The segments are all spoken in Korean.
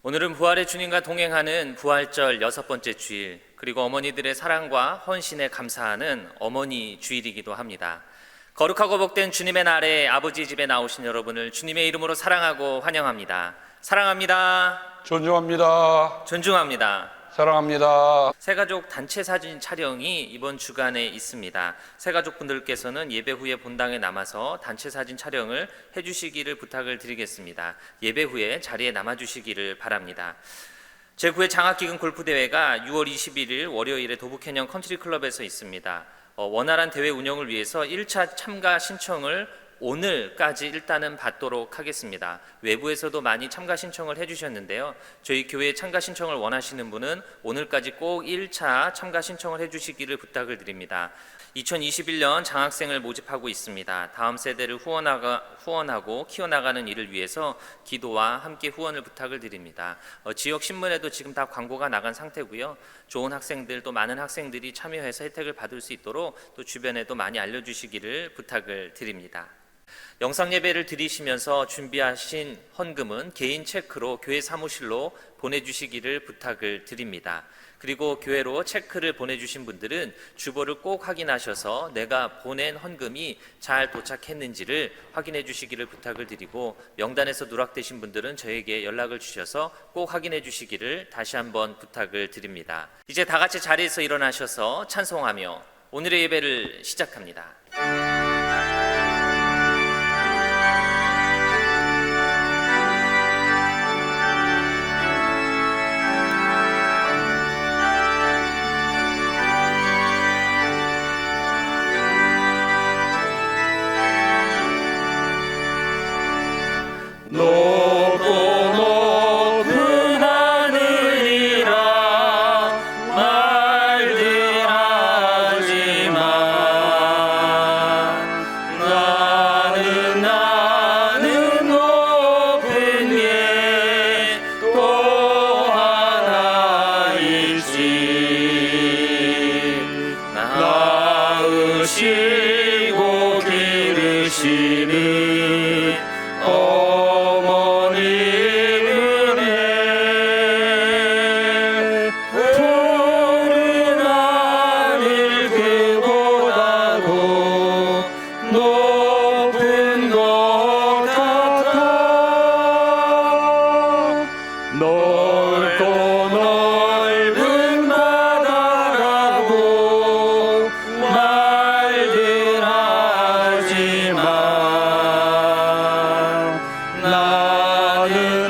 오늘은 부활의 주님과 동행하는 부활절 6번째 주일, 그리고 어머니들의 사랑과 헌신에 감사하는 어머니 주일이기도 합니다. 거룩하고 복된 주님의 날에 아버지 집에 나오신 여러분을 주님의 이름으로 사랑하고 환영합니다. 사랑합니다. 존중합니다. 존중합니다. 사랑합니다. 새가족 단체 사진 촬영이 이번 주간에 있습니다. 새가족분들께서는 예배 후에 본당에 남아서 단체 사진 촬영을 해주시기를 부탁을 드리겠습니다. 예배 후에 자리에 남아주시기를 바랍니다. 제9회 장학기금 골프대회가 6월 21일 월요일에 도북해녕 컨트리클럽에서 있습니다. 원활한 대회 운영을 위해서 1차 참가 신청을 오늘까지 일단은 받도록 하겠습니다. 외부에서도 많이 참가 신청을 해주셨는데요. 저희 교회에 참가 신청을 원하시는 분은 오늘까지 꼭 1차 참가 신청을 해주시기를 부탁을 드립니다. 2021년 장학생을 모집하고 있습니다. 다음 세대를 후원하고 키워나가는 일을 위해서 기도와 함께 후원을 부탁을 드립니다. 지역 신문에도 지금 다 광고가 나간 상태고요. 좋은 학생들, 또 많은 학생들이 참여해서 혜택을 받을 수 있도록 또 주변에도 많이 알려주시기를 부탁을 드립니다. 영상 예배를 드리시면서 준비하신 헌금은 개인 체크로 교회 사무실로 보내주시기를 부탁을 드립니다. 그리고 교회로 체크를 보내주신 분들은 주보를 꼭 확인하셔서 내가 보낸 헌금이 잘 도착했는지를 확인해 주시기를 부탁을 드리고, 명단에서 누락되신 분들은 저에게 연락을 주셔서 꼭 확인해 주시기를 다시 한번 부탁을 드립니다. 이제 다 같이 자리에서 일어나셔서 찬송하며 오늘의 예배를 시작합니다. 나으시고 기르시는 어머니 은혜, 푸른 하늘 그보다도 높은 것 같아. 넓고 넓은 바다라고 말들 하지만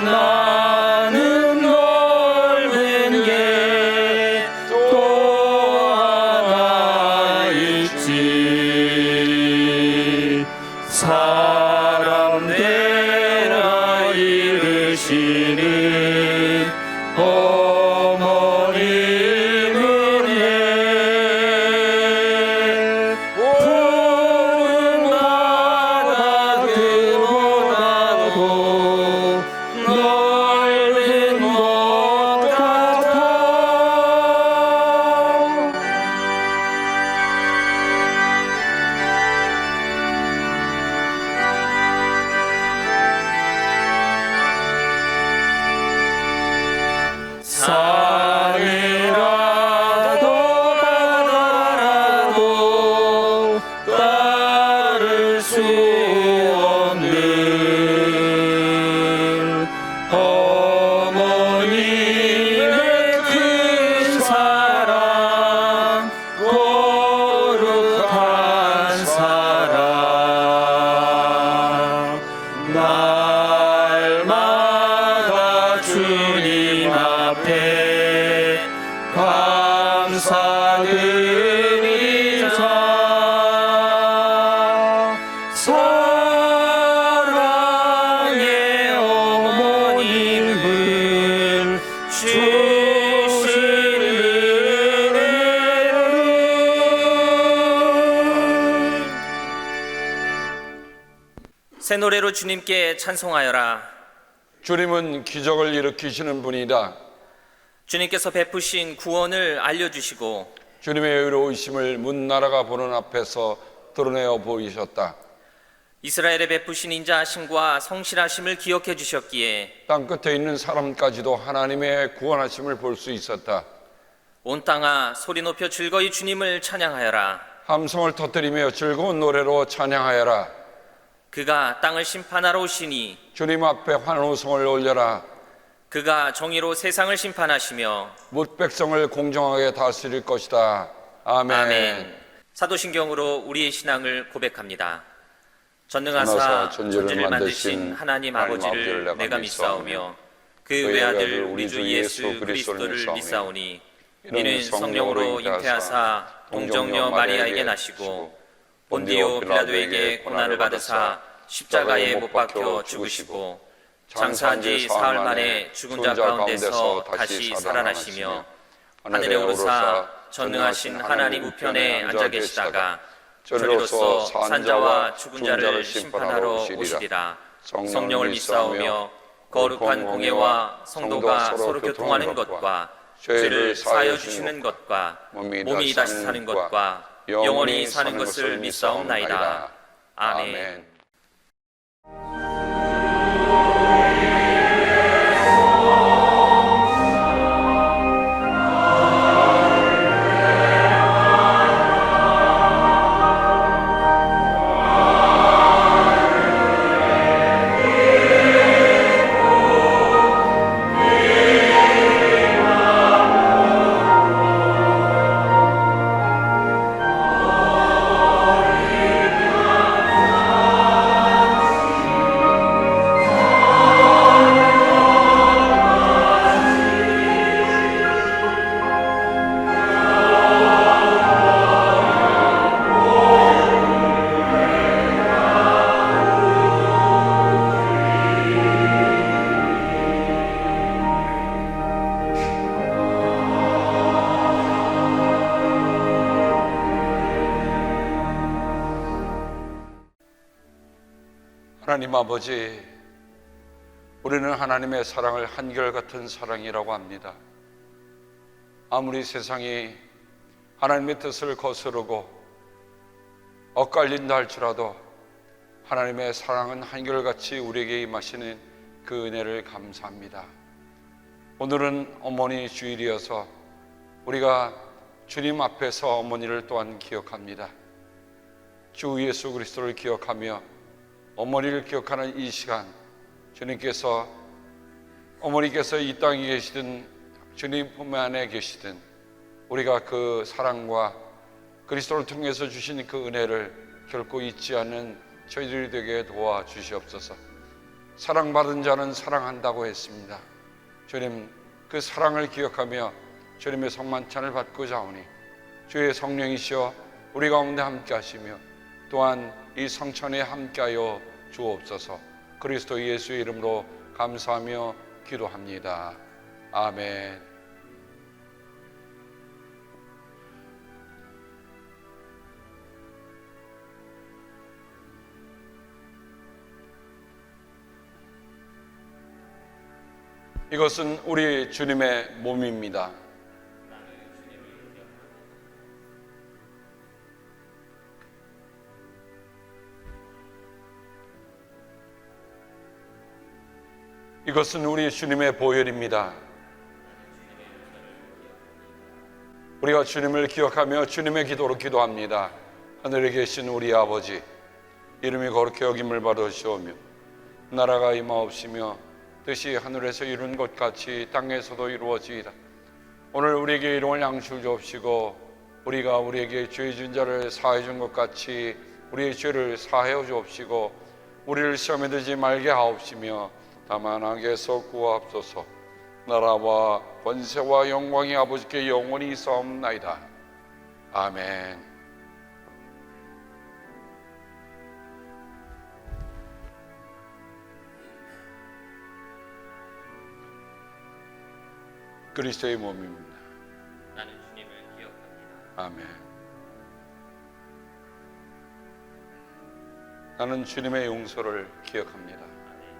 나는 넓은 게 또 하나 있지. 사람 되라 이르시는 어머니 은혜, 푸른 바다 그보다도 날마다 주님 앞에 감사드리자. 사랑의 어머님을 주시는 새 노래로 주님께 찬송하여라. 주님은 기적을 일으키시는 분이다. 주님께서 베푸신 구원을 알려주시고 주님의 의로우심을 문나라가 보는 앞에서 드러내어 보이셨다. 이스라엘에 베푸신 인자하심과 성실하심을 기억해 주셨기에 땅 끝에 있는 사람까지도 하나님의 구원하심을 볼 수 있었다. 온 땅아 소리 높여 즐거이 주님을 찬양하여라. 함성을 터뜨리며 즐거운 노래로 찬양하여라. 그가 땅을 심판하러 오시니 주님 앞에 환호성을 올려라. 그가 정의로 세상을 심판하시며 뭇 백성을 공정하게 다스릴 것이다. 아멘. 아멘. 사도신경으로 우리의 신앙을 고백합니다. 전능하사 전능하사 천지를 천지를 만드신 만드신 하나님 하나님 아버지를 아버지를 내가 믿사오며 그 외아들 우리 주 예수 그리스도를 믿사오니 이는 성령으로 잉태하사 동정녀 마리아에게 나시고 본디오 빌라도에게 고난을 받으사 십자가에 못 박혀 죽으시고 장사한 지 사흘 만에 죽은 자 가운데서 다시 살아나시며 하늘에 오르사 전능하신 하나님 우편에 앉아 계시다가 저리로서 산자와 죽은 자를 심판하러 오시리라. 성령을 믿사오며 거룩한 공예와 성도가 서로 교통하는 것과 죄를 사하여 주시는 것과 몸이 다시 사는 것과 영원히 사는 것을 믿사옵나이다. 아멘. 하나님 아버지, 우리는 하나님의 사랑을 한결같은 사랑이라고 합니다. 아무리 세상이 하나님의 뜻을 거스르고 엇갈린다 할지라도 하나님의 사랑은 한결같이 우리에게 임하시는 그 은혜를 감사합니다. 오늘은 어머니 주일이어서 우리가 주님 앞에서 어머니를 또한 기억합니다. 주 예수 그리스도를 기억하며 어머니를 기억하는 이 시간, 주님께서 어머니께서 이 땅에 계시든 주님 품 안에 계시든 우리가 그 사랑과 그리스도를 통해서 주신 그 은혜를 결코 잊지 않는 저희들이 되게 도와주시옵소서. 사랑받은 자는 사랑한다고 했습니다. 주님, 그 사랑을 기억하며 주님의 성만찬을 받고자 하오니 주의 성령이시여 우리 가운데 함께 하시며 또한 이 성찬에 함께하여 주옵소서. 그리스도 예수의 이름으로 감사하며 기도합니다. 아멘. 이것은 우리 주님의 몸입니다. 이것은 우리 주님의 보혈입니다. 우리가 주님을 기억하며 주님의 기도로 기도합니다. 하늘에 계신 우리 아버지, 이름이 거룩히 여김을 받으시오며 나라가 임하옵시며 뜻이 하늘에서 이룬 것 같이 땅에서도 이루어지이다. 오늘 우리에게 일용할 양식을 주옵시고 우리가 우리에게 죄 진 자를 사하여 준 것 같이 우리의 죄를 사하여 주옵시고 우리를 시험에 들지 말게 하옵시며 다만 악에서 구하옵소서. 나라와 권세와 영광이 아버지께 영원히 있사옵나이다. 아멘. 그리스도의 몸입니다. 나는 주님을 기억합니다. 아멘. 나는 주님의 용서를 기억합니다. 아멘.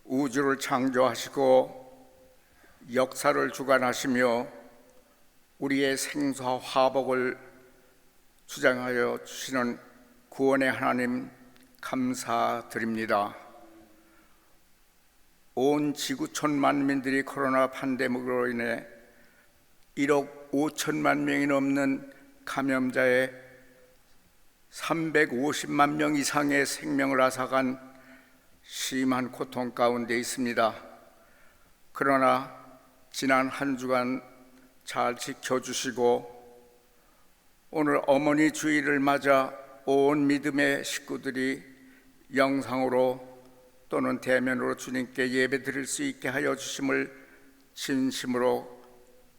우주를 창조하시고 역사를 주관하시며 우리의 생사 화복을 주장하여 주시는 구원의 하나님 감사드립니다. 온 지구 천만민들이 코로나 팬데믹으로 인해 1억 5천만 명이 넘는 감염자의 350만 명 이상의 생명을 앗아간 심한 고통 가운데 있습니다. 그러나 지난 한 주간 잘 지켜주시고 오늘 어머니 주일을 맞아 온 믿음의 식구들이 영상으로 또는 대면으로 주님께 예배 드릴 수 있게 하여 주심을 진심으로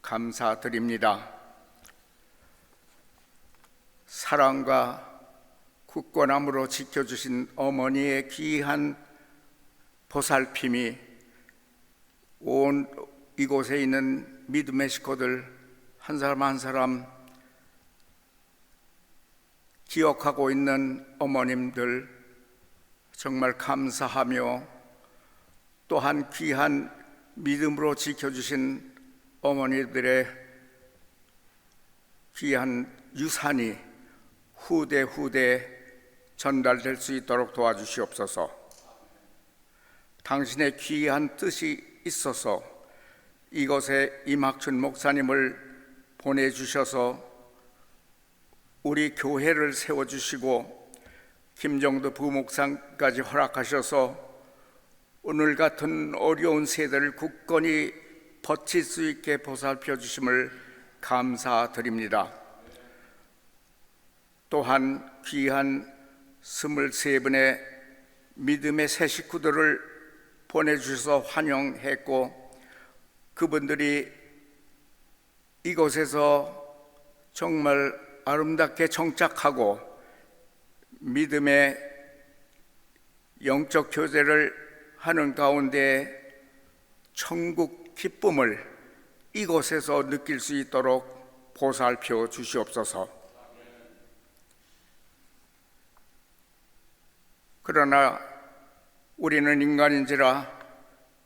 감사드립니다. 사랑과 굳건함으로 지켜주신 어머니의 귀한 보살핌이 온 이곳에 있는 믿음의 식구들 한 사람 한 사람 기억하고 있는 어머님들 정말 감사하며, 또한 귀한 믿음으로 지켜주신 어머니들의 귀한 유산이 후대 전달될 수 있도록 도와주시옵소서. 당신의 귀한 뜻이 있어서 이곳에 임학춘 목사님을 보내주셔서 우리 교회를 세워주시고 김정도 부목사까지 허락하셔서 오늘 같은 어려운 세대를 굳건히 버틸 수 있게 보살펴 주심을 감사드립니다. 또한 귀한 23분의 믿음의 새 식구들을 보내주셔서 환영했고, 그분들이 이곳에서 정말 아름답게 정착하고 믿음의 영적 교제를 하는 가운데 천국 기쁨을 이곳에서 느낄 수 있도록 보살펴 주시옵소서. 그러나 우리는 인간인지라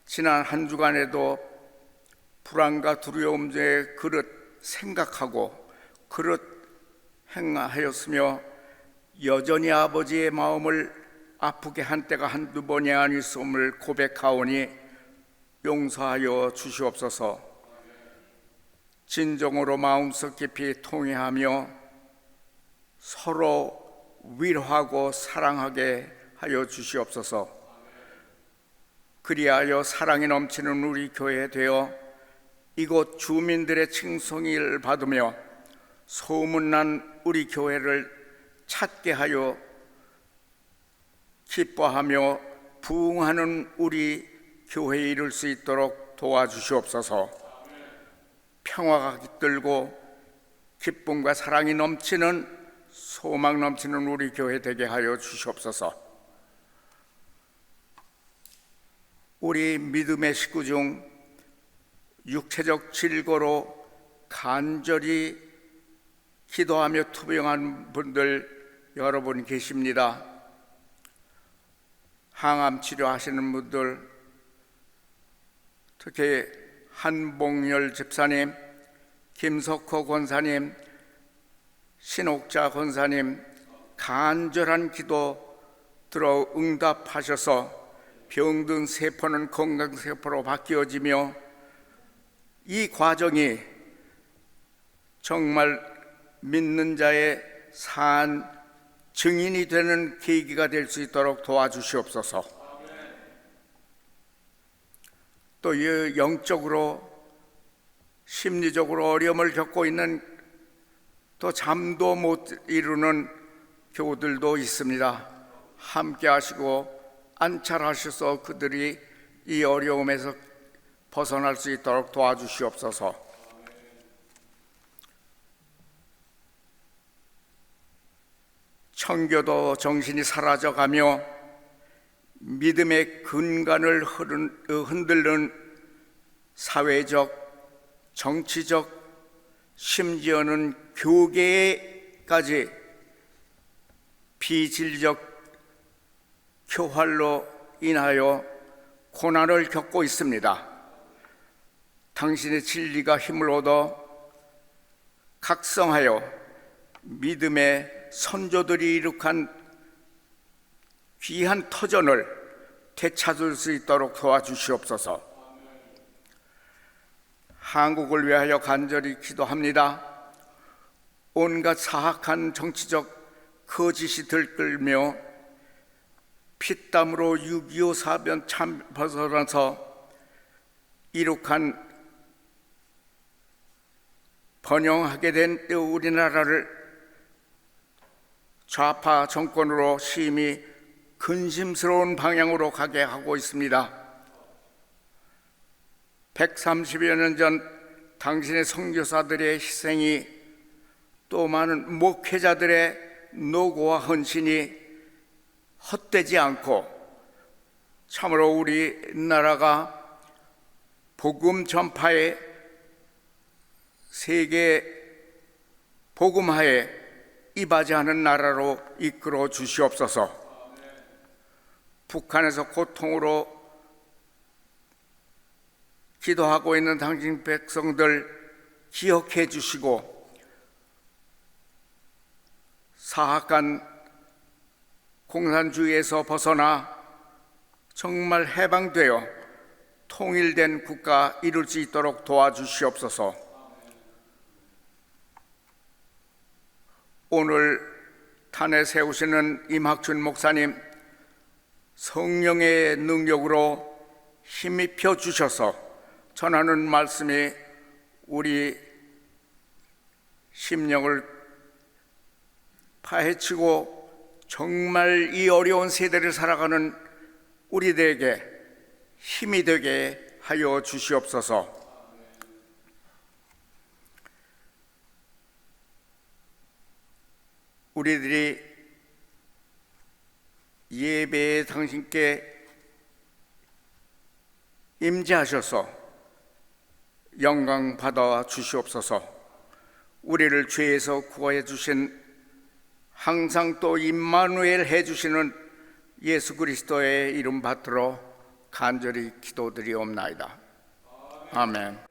지난 한 주간에도 불안과 두려움의 그릇 생각하고 그릇 행하였으며 여전히 아버지의 마음을 아프게 한 때가 한두 번이 아니었음을 고백하오니 용서하여 주시옵소서. 진정으로 마음속 깊이 통회하며 서로 위로하고 사랑하게 하여 주시옵소서. 그리하여 사랑이 넘치는 우리 교회 되어 이곳 주민들의 칭송을 받으며 소문난 우리 교회를 찾게 하여 기뻐하며 부흥하는 우리 교회에 이룰 수 있도록 도와주시옵소서. 평화가 깃들고 기쁨과 사랑이 넘치는 소망 넘치는 우리 교회 되게 하여 주시옵소서. 우리 믿음의 식구 중 육체적 질고로 간절히 기도하며 투병한 분들 여러분 계십니다. 항암 치료하시는 분들, 특히 한봉열 집사님, 김석호 권사님, 신옥자 권사님 간절한 기도 들어 응답하셔서 병든 세포는 건강세포로 바뀌어지며 이 과정이 정말 믿는 자의 산 증인이 되는 계기가 될 수 있도록 도와주시옵소서. 또 영적으로 심리적으로 어려움을 겪고 있는, 또 잠도 못 이루는 교우들도 있습니다. 함께 하시고 안찰하셔서 그들이 이 어려움에서 벗어날 수 있도록 도와주시옵소서. 청교도 정신이 사라져가며 믿음의 근간을 흔들는 사회적, 정치적, 심지어는 교계까지 비진리적 교활로 인하여 고난을 겪고 있습니다. 당신의 진리가 힘을 얻어 각성하여 믿음의 선조들이 이룩한 귀한 터전을 되찾을 수 있도록 도와주시옵소서. 한국을 위하여 간절히 기도합니다. 온갖 사악한 정치적 거짓이 들끓며 피땀으로 6.25 사변 참 벗어나서 이룩한 번영하게 된 우리나라를 좌파 정권으로 심히 근심스러운 방향으로 가게 하고 있습니다. 130여 년 전 당신의 선교사들의 희생이, 또 많은 목회자들의 노고와 헌신이 헛되지 않고 참으로 우리나라가 복음 전파의 세계 복음화에 이바지하는 나라로 이끌어 주시옵소서. 북한에서 고통으로 기도하고 있는 당신 백성들 기억해 주시고, 사악한 공산주의에서 벗어나 정말 해방되어 통일된 국가 이룰 수 있도록 도와주시옵소서. 오늘 탄에 세우시는 임학춘 목사님, 성령의 능력으로 힘입혀 주셔서 전하는 말씀이 우리 심령을 파헤치고 정말 이 어려운 세대를 살아가는 우리들에게 힘이 되게 하여 주시옵소서. 우리들이 예배에 당신께 임재하셔서 영광 받아 주시옵소서. 우리를 죄에서 구원해 주신, 항상 또 임마누엘 해 주시는 예수 그리스도의 이름 받들어 간절히 기도드리옵나이다. 아멘.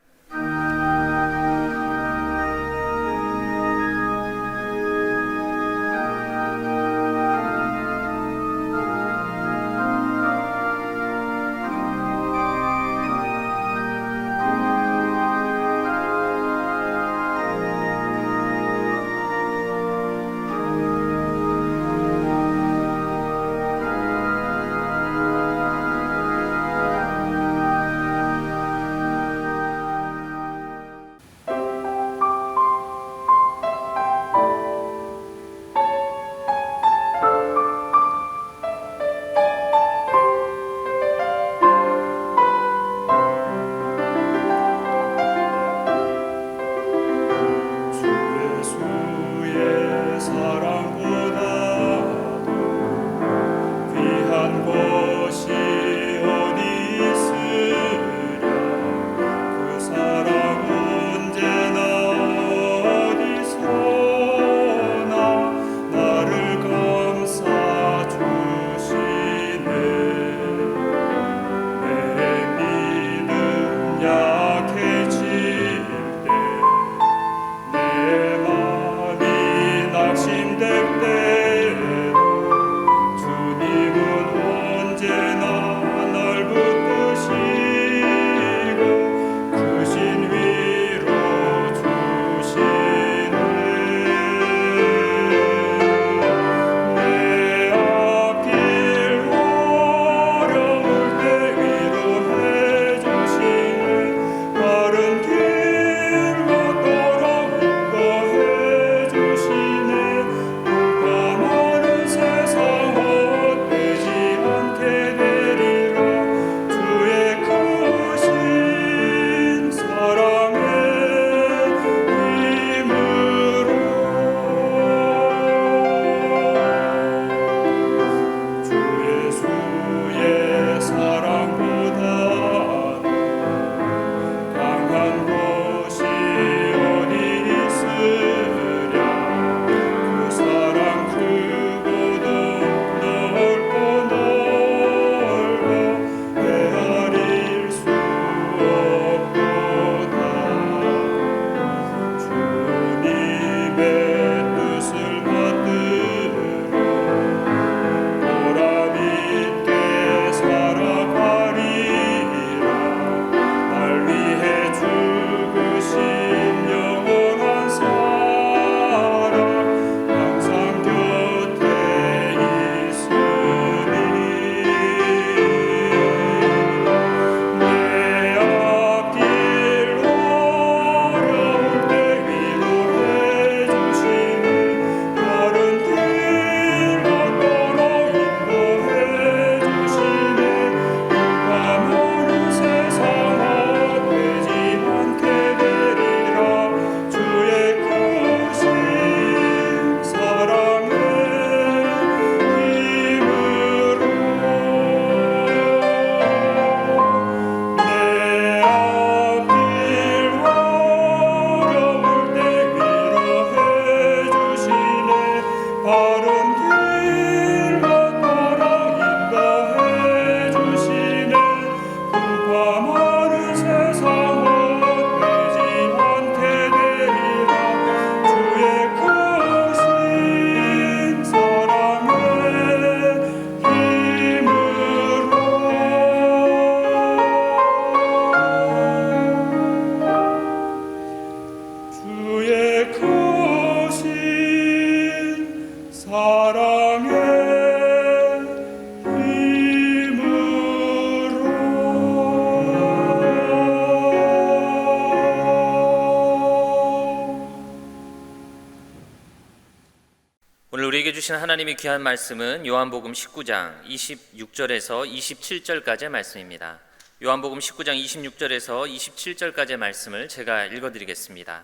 우리에게 주신 하나님의 귀한 말씀은 요한복음 19장 26절에서 27절까지의 말씀입니다. 요한복음 19장 26절에서 27절까지의 말씀을 제가 읽어드리겠습니다.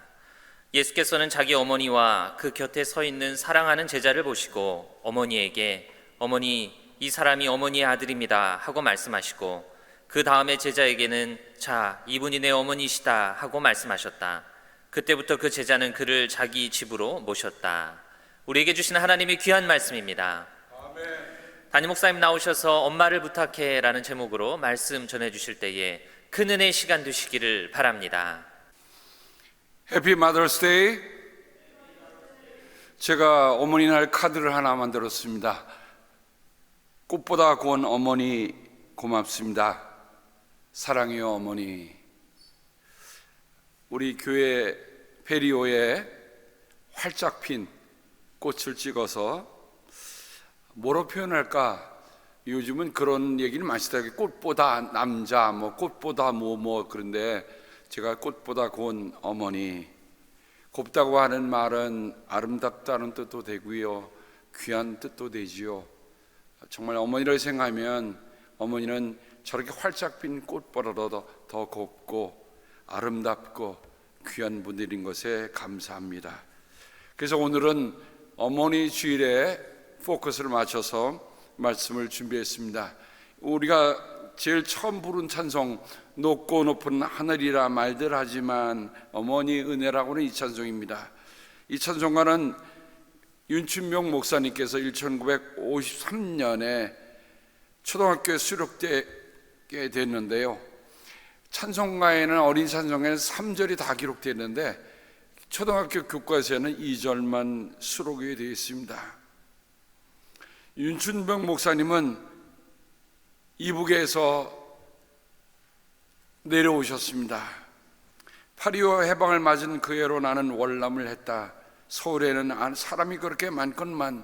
예수께서는 자기 어머니와 그 곁에 서 있는 사랑하는 제자를 보시고 어머니에게 어머니, 이 사람이 어머니의 아들입니다 하고 말씀하시고 그 다음에 제자에게는 자, 이분이 내 어머니시다 하고 말씀하셨다. 그때부터 그 제자는 그를 자기 집으로 모셨다. 우리에게 주시는 하나님의 귀한 말씀입니다. 담임 목사님 나오셔서 엄마를 부탁해 라는 제목으로 말씀 전해주실 때에 큰 은혜의 시간 되시기를 바랍니다. 해피 마더스데이. 제가 어머니날 카드를 하나 만들었습니다. 꽃보다 고운 어머니 고맙습니다. 사랑해요 어머니. 우리 교회 페리오에 활짝 핀 꽃을 찍어서 뭐로 표현할까? 요즘은 그런 얘기를 많이 쓰더라고요. 꽃보다 남자, 꽃보다 그런데 제가 꽃보다 고운 어머니. 곱다고 하는 말은 아름답다는 뜻도 되고요, 귀한 뜻도 되지요. 정말 어머니를 생각하면 어머니는 저렇게 활짝 핀 꽃보다도 더 곱고 아름답고 귀한 분들인 것에 감사합니다. 그래서 오늘은 어머니 주일에 포커스를 맞춰서 말씀을 준비했습니다. 우리가 제일 처음 부른 찬송, 높고 높은 하늘이라 말들 하지만 어머니 은혜라고는 이 찬송입니다. 이 찬송가는 윤춘명 목사님께서 1953년에 초등학교에 수록되게 됐는데요, 찬송가에는 어린 찬송에는 3절이 다 기록되어 있는데 초등학교 교과서에는 2절만 수록이 되어 있습니다. 윤춘병 목사님은 이북에서 내려오셨습니다. 8.25 해방을 맞은 그 해로 나는 월남을 했다. 서울에는 사람이 그렇게 많건만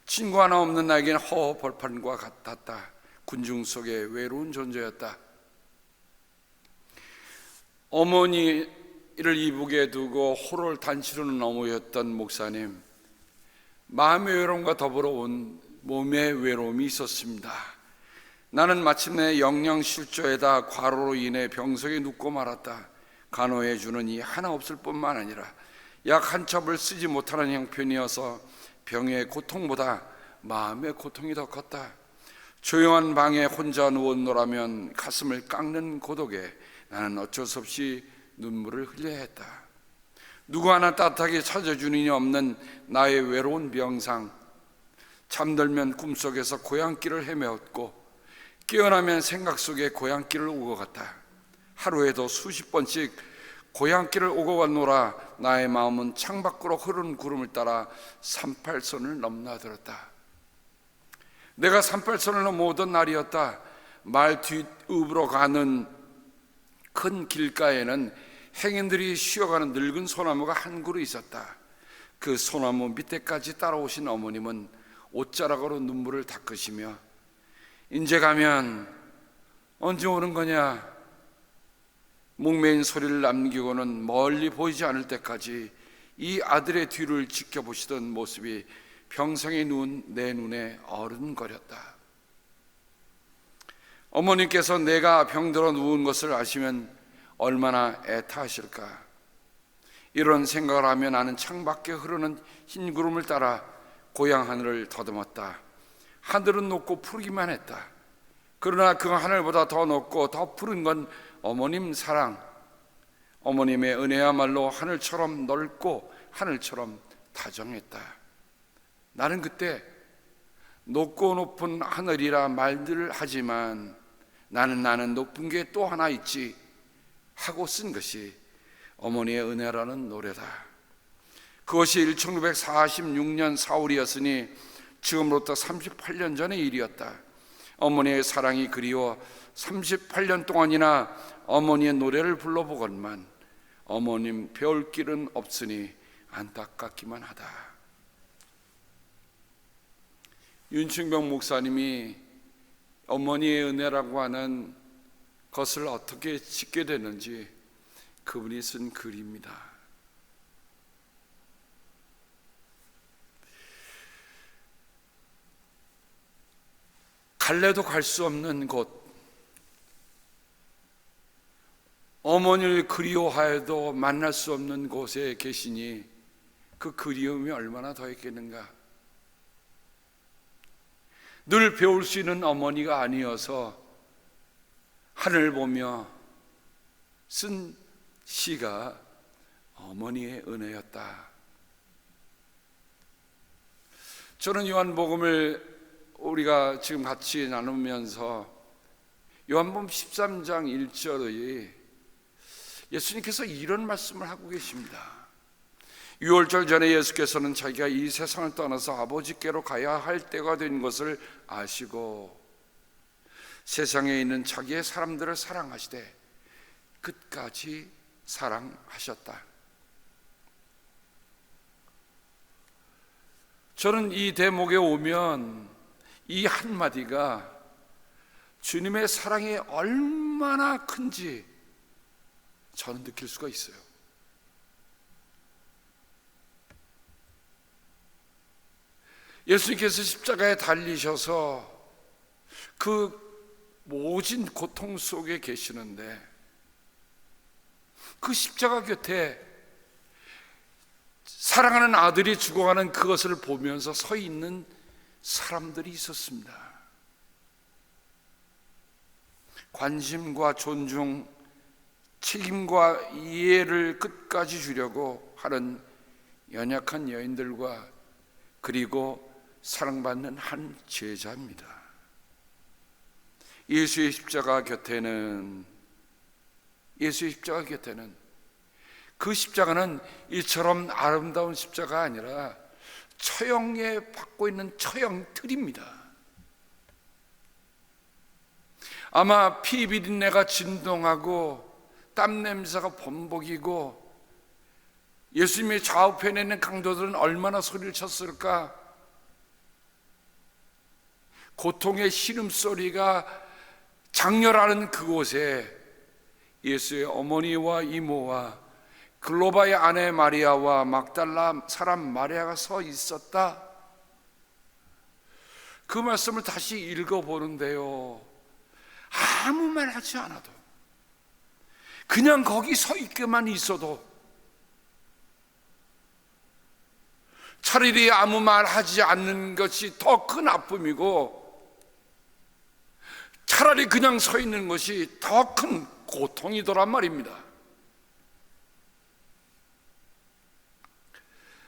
친구 하나 없는 나에게는 허허 벌판과 같았다. 군중 속에 외로운 존재였다. 어머니를 이북에 두고 호를 단치로는 어머니였던 목사님, 마음의 외로움과 더불어 온 몸의 외로움이 있었습니다. 나는 마침내 영양실조에다 과로로 인해 병석에 눕고 말았다. 간호해 주는 이 하나 없을 뿐만 아니라 약 한 첩을 쓰지 못하는 형편이어서 병의 고통보다 마음의 고통이 더 컸다. 조용한 방에 혼자 누웠노라면 가슴을 깎는 고독에 나는 어쩔 수 없이 눈물을 흘려야 했다. 누구 하나 따뜻하게 찾아주는 이 없는 나의 외로운 병상. 잠들면 꿈속에서 고향길을 헤매었고 깨어나면 생각 속에 고향길을 오고 갔다. 하루에도 수십 번씩 고향길을 오고 갔노라. 나의 마음은 창밖으로 흐르는 구름을 따라 38선을 넘나들었다. 내가 38선을 넘어오던 날이었다. 말 뒷읍으로 가는 큰 길가에는 행인들이 쉬어가는 늙은 소나무가 한 그루 있었다. 그 소나무 밑에까지 따라오신 어머님은 옷자락으로 눈물을 닦으시며 이제 가면 언제 오는 거냐, 목매인 소리를 남기고는 멀리 보이지 않을 때까지 이 아들의 뒤를 지켜보시던 모습이 평생에 누운 내 눈에 어른거렸다. 어머님께서 내가 병들어 누운 것을 아시면 얼마나 애타하실까. 이런 생각을 하며 나는 창밖에 흐르는 흰 구름을 따라 고향 하늘을 더듬었다. 하늘은 높고 푸르기만 했다. 그러나 그 하늘보다 더 높고 더 푸른 건 어머님 사랑, 어머님의 은혜야말로 하늘처럼 넓고 하늘처럼 다정했다. 나는 그때 높고 높은 하늘이라 말들 하지만 나는 높은 게 또 하나 있지 하고 쓴 것이 어머니의 은혜라는 노래다. 그것이 1946년 4월이었으니 지금으로부터 38년 전의 일이었다. 어머니의 사랑이 그리워 38년 동안이나 어머니의 노래를 불러보건만 어머님 배울 길은 없으니 안타깝기만 하다. 윤충병 목사님이 어머니의 은혜라고 하는 것을 어떻게 짓게 되는지 그분이 쓴 글입니다. 갈래도 갈 수 없는 곳, 어머니를 그리워하여도 만날 수 없는 곳에 계시니 그 그리움이 얼마나 더했겠는가. 늘 배울 수 있는 어머니가 아니어서 하늘 보며 쓴 시가 어머니의 은혜였다. 저는 요한복음을 우리가 지금 같이 나누면서 요한복음 13장 1절의 예수님께서 이런 말씀을 하고 계십니다. 유월절 전에 예수께서는 자기가 이 세상을 떠나서 아버지께로 가야 할 때가 된 것을 아시고 세상에 있는 자기의 사람들을 사랑하시되 끝까지 사랑하셨다. 저는 이 대목에 오면 이 한마디가 주님의 사랑이 얼마나 큰지 저는 느낄 수가 있어요. 예수님께서 십자가에 달리셔서 그 모진 고통 속에 계시는데 그 십자가 곁에 사랑하는 아들이 죽어가는 그것을 보면서 서 있는 사람들이 있었습니다. 관심과 존중, 책임과 이해를 끝까지 주려고 하는 연약한 여인들과 그리고 사랑받는 한 제자입니다. 예수의 십자가 곁에는 그 십자가는 이처럼 아름다운 십자가 아니라 처형에 받고 있는 처형틀입니다. 아마 피 비린내가 진동하고 땀 냄새가 범벅이고 예수님의 좌우편에 있는 강도들은 얼마나 소리를 쳤을까? 고통의 신음소리가 장렬하는 그곳에 예수의 어머니와 이모와 글로바의 아내 마리아와 막달라 사람 마리아가 서 있었다. 그 말씀을 다시 읽어보는데요, 아무 말 하지 않아도 그냥 거기 서 있게만 있어도 차라리 아무 말 하지 않는 것이 더 큰 아픔이고 차라리 그냥 서 있는 것이 더 큰 고통이더란 말입니다.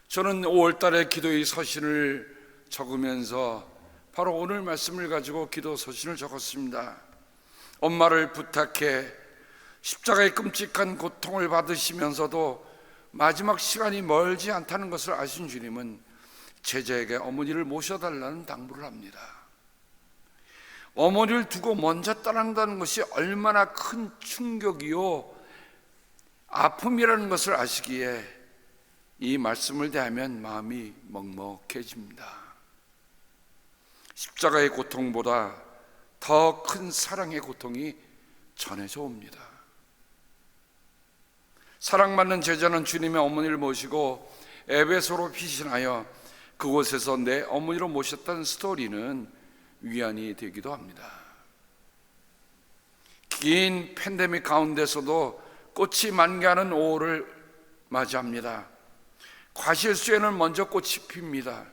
저는 5월달에 기도의 서신을 적으면서 바로 오늘 말씀을 가지고 기도 서신을 적었습니다. 엄마를 부탁해 십자가의 끔찍한 고통을 받으시면서도 마지막 시간이 멀지 않다는 것을 아신 주님은 제자에게 어머니를 모셔달라는 당부를 합니다. 어머니를 두고 먼저 떠난다는 것이 얼마나 큰 충격이요 아픔이라는 것을 아시기에 이 말씀을 대하면 마음이 먹먹해집니다. 십자가의 고통보다 더 큰 사랑의 고통이 전해져 옵니다. 사랑받는 제자는 주님의 어머니를 모시고 에베소로 피신하여 그곳에서 내 어머니로 모셨다는 스토리는 위안이 되기도 합니다. 긴 팬데믹 가운데서도 꽃이 만개하는 5월을 맞이합니다. 과실수에는 먼저 꽃이 핍니다.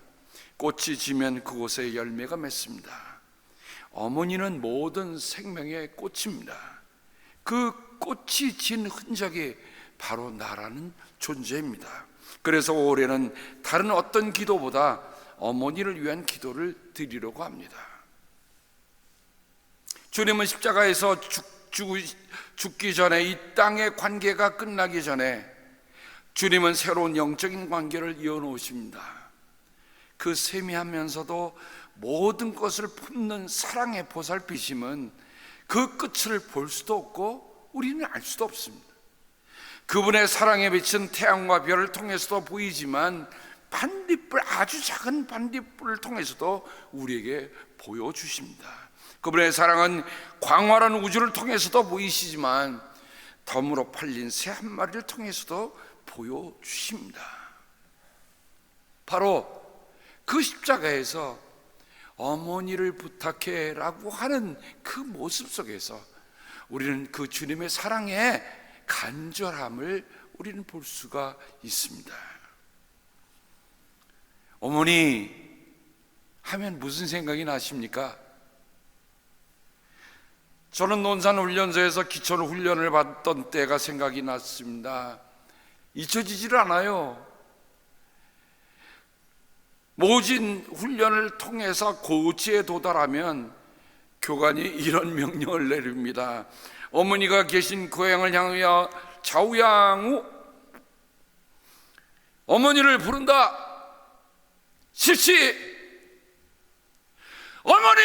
꽃이 지면 그곳에 열매가 맺습니다. 어머니는 모든 생명의 꽃입니다. 그 꽃이 진 흔적이 바로 나라는 존재입니다. 그래서 올해는 다른 어떤 기도보다 어머니를 위한 기도를 드리려고 합니다. 주님은 십자가에서 죽기 전에 이 땅의 관계가 끝나기 전에 주님은 새로운 영적인 관계를 이어놓으십니다. 그 세미하면서도 모든 것을 품는 사랑의 보살피심은 그 끝을 볼 수도 없고 우리는 알 수도 없습니다. 그분의 사랑에 비친 태양과 별을 통해서도 보이지만 반딧불, 아주 작은 반딧불을 통해서도 우리에게 보여주십니다. 그분의 사랑은 광활한 우주를 통해서도 보이시지만 덤으로 팔린 새 한 마리를 통해서도 보여주십니다. 바로 그 십자가에서 어머니를 부탁해 라고 하는 그 모습 속에서 우리는 그 주님의 사랑의 간절함을 우리는 볼 수가 있습니다. 어머니 하면 무슨 생각이 나십니까? 저는 논산훈련소에서 기초 훈련을 받던 때가 생각이 났습니다. 잊혀지질 않아요. 모진 훈련을 통해서 고지에 도달하면 교관이 이런 명령을 내립니다. 어머니가 계신 고향을 향하여 좌우양우 어머니를 부른다. 십시 어머니!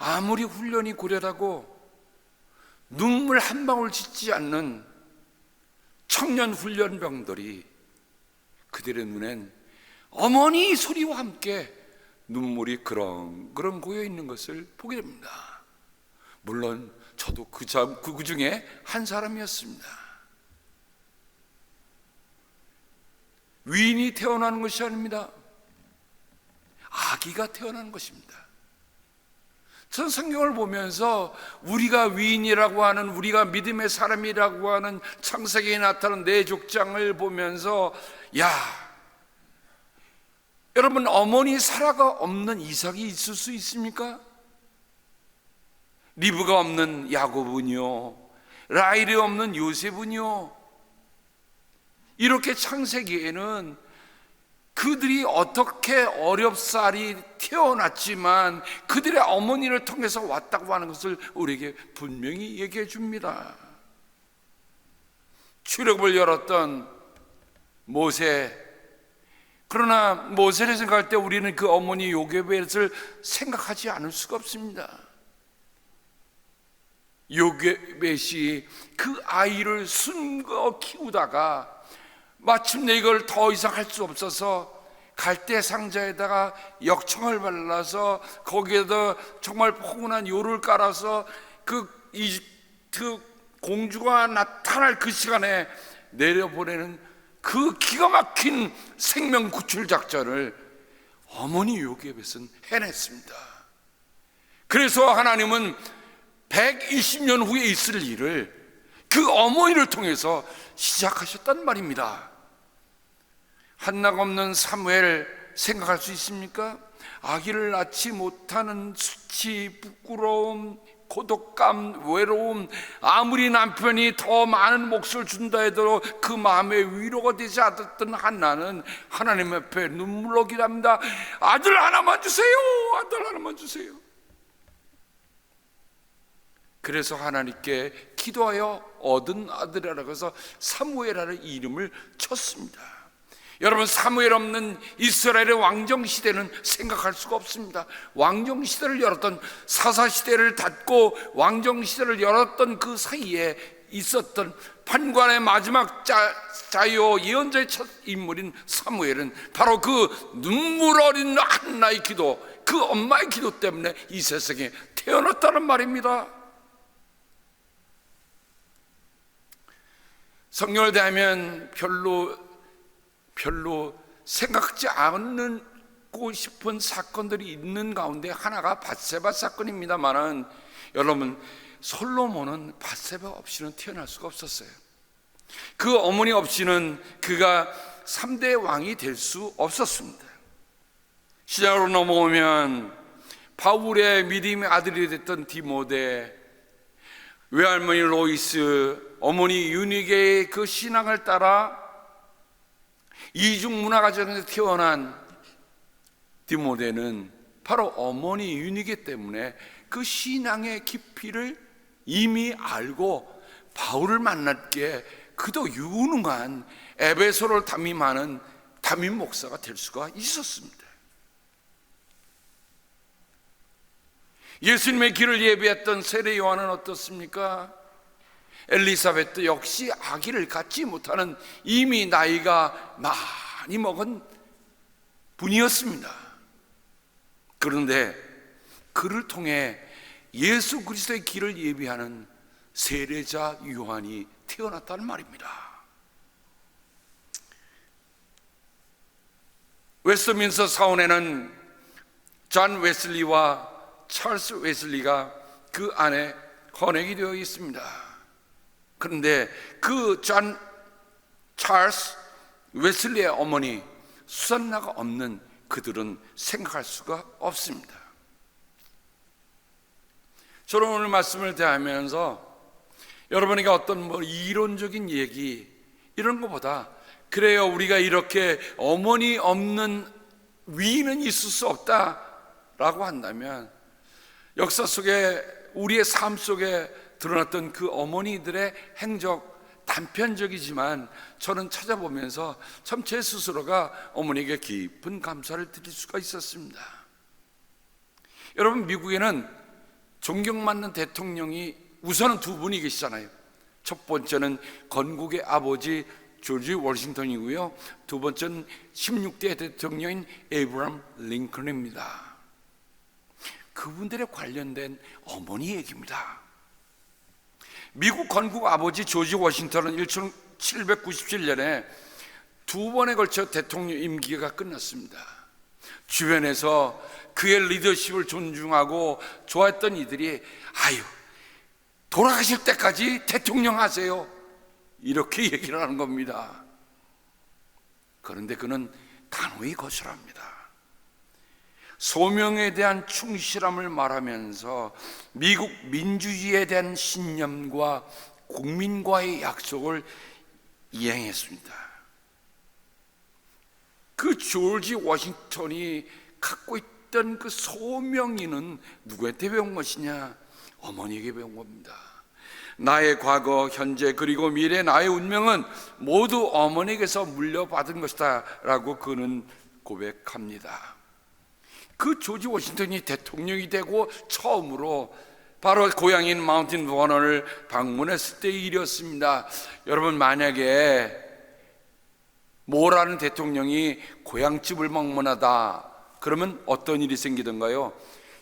아무리 훈련이 고려하고 눈물 한 방울 짓지 않는 청년 훈련병들이 그들의 눈엔 어머니 소리와 함께 눈물이 그렁그렁 고여 있는 것을 보게 됩니다. 물론 저도 그 중에 한 사람이었습니다. 위인이 태어나는 것이 아닙니다. 아기가 태어나는 것입니다. 전 성경을 보면서 우리가 위인이라고 하는, 우리가 믿음의 사람이라고 하는 창세기에 나타난 네 족장을 보면서, 야, 여러분, 어머니 사라가 없는 이삭이 있을 수 있습니까? 리브가 없는 야곱은요, 라헬이 없는 요셉은요, 이렇게 창세기에는 그들이 어떻게 어렵사리 태어났지만 그들의 어머니를 통해서 왔다고 하는 것을 우리에게 분명히 얘기해 줍니다. 출애굽을 열었던 모세, 그러나 모세를 생각할 때 우리는 그 어머니 요게벳을 생각하지 않을 수가 없습니다. 요게벳이 그 아이를 숨겨 키우다가 마침내 이걸 더 이상 할 수 없어서 갈대 상자에다가 역청을 발라서 거기에다 정말 포근한 요를 깔아서 그 이집트 공주가 나타날 그 시간에 내려보내는 그 기가 막힌 생명 구출 작전을 어머니 요게벳은 해냈습니다. 그래서 하나님은 120년 후에 있을 일을 그 어머니를 통해서 시작하셨단 말입니다. 한나가 없는 사무엘 생각할 수 있습니까? 아기를 낳지 못하는 수치, 부끄러움, 고독감, 외로움, 아무리 남편이 더 많은 몫을 준다 해도 그 마음에 위로가 되지 않았던 한나는 하나님 앞에 눈물로기를 합니다. 아들 하나만 주세요. 아들 하나만 주세요. 그래서 하나님께 기도하여 얻은 아들이라고 해서 사무엘이라는 이름을 쳤습니다. 여러분, 사무엘 없는 이스라엘의 왕정시대는 생각할 수가 없습니다. 왕정시대를 열었던, 사사시대를 닫고 왕정시대를 열었던 그 사이에 있었던 판관의 마지막 자요 예언자의 첫 인물인 사무엘은 바로 그 눈물 어린 한나의 기도, 그 엄마의 기도 때문에 이 세상에 태어났다는 말입니다. 성경을 대하면 별로 생각지 않고 싶은 사건들이 있는 가운데 하나가 밧세바 사건입니다만은, 여러분, 솔로몬은 밧세바 없이는 태어날 수가 없었어요. 그 어머니 없이는 그가 3대 왕이 될 수 없었습니다. 시작으로 넘어오면 바울의 믿음의 아들이 됐던 디모데, 외할머니 로이스, 어머니 유니게의 그 신앙을 따라 이중 문화 가정에서 태어난 디모데는 바로 어머니 유니게 때문에 그 신앙의 깊이를 이미 알고 바울을 만났기에 그도 유능한 에베소를 담임하는 담임 목사가 될 수가 있었습니다. 예수님의 길을 예비했던 세례 요한은 어떻습니까? 엘리사벳도 역시 아기를 갖지 못하는 이미 나이가 많이 먹은 분이었습니다. 그런데 그를 통해 예수 그리스도의 길을 예비하는 세례자 요한이 태어났다는 말입니다. 웨스트민스터 사원에는 존 웨슬리와 찰스 웨슬리가 그 안에 헌액이 되어 있습니다. 그런데 그 존 찰스 웨슬리의 어머니 수산나가 없는 그들은 생각할 수가 없습니다. 저는 오늘 말씀을 대하면서 여러분에게 어떤 이론적인 얘기 이런 것보다 그래요, 우리가 이렇게 어머니 없는 위인은 있을 수 없다라고 한다면 역사 속에 우리의 삶 속에 드러났던 그 어머니들의 행적 단편적이지만 저는 찾아보면서 참 제 스스로가 어머니에게 깊은 감사를 드릴 수가 있었습니다. 여러분, 미국에는 존경받는 대통령이 우선은 두 분이 계시잖아요. 첫 번째는 건국의 아버지 조지 워싱턴이고요, 두 번째는 16대 대통령인 에이브람 링컨입니다. 그분들에 관련된 어머니 얘기입니다. 미국 건국 아버지 조지 워싱턴은 1797년에 두 번에 걸쳐 대통령 임기가 끝났습니다. 주변에서 그의 리더십을 존중하고 좋아했던 이들이 아유, 돌아가실 때까지 대통령 하세요, 이렇게 얘기를 하는 겁니다. 그런데 그는 단호히 거절합니다. 소명에 대한 충실함을 말하면서 미국 민주주의에 대한 신념과 국민과의 약속을 이행했습니다. 그 조지 워싱턴이 갖고 있던 그 소명이는 누구한테 배운 것이냐? 어머니에게 배운 겁니다. 나의 과거, 현재, 그리고 미래, 나의 운명은 모두 어머니에게서 물려받은 것이다 라고 그는 고백합니다. 그 조지 워싱턴이 대통령이 되고 처음으로 바로 고향인 마운틴 버넌을 방문했을 때의 일이었습니다. 여러분, 만약에 모라는 대통령이 고향집을 방문하다 그러면 어떤 일이 생기던가요?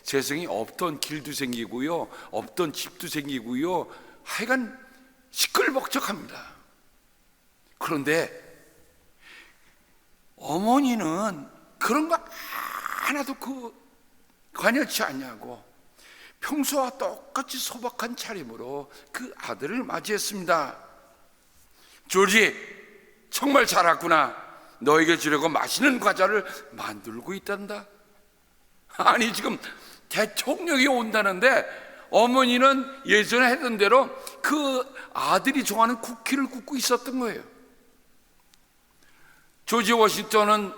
세상에 없던 길도 생기고요, 없던 집도 생기고요, 하여간 시끌벅적합니다. 그런데 어머니는 그런 거 하나도 관여치 않냐고 평소와 똑같이 소박한 차림으로 그 아들을 맞이했습니다. 조지, 정말 잘 왔구나. 너에게 주려고 맛있는 과자를 만들고 있단다. 아니, 지금 대통령이 온다는데 어머니는 예전에 했던 대로 그 아들이 좋아하는 쿠키를 굽고 있었던 거예요. 조지 워싱턴은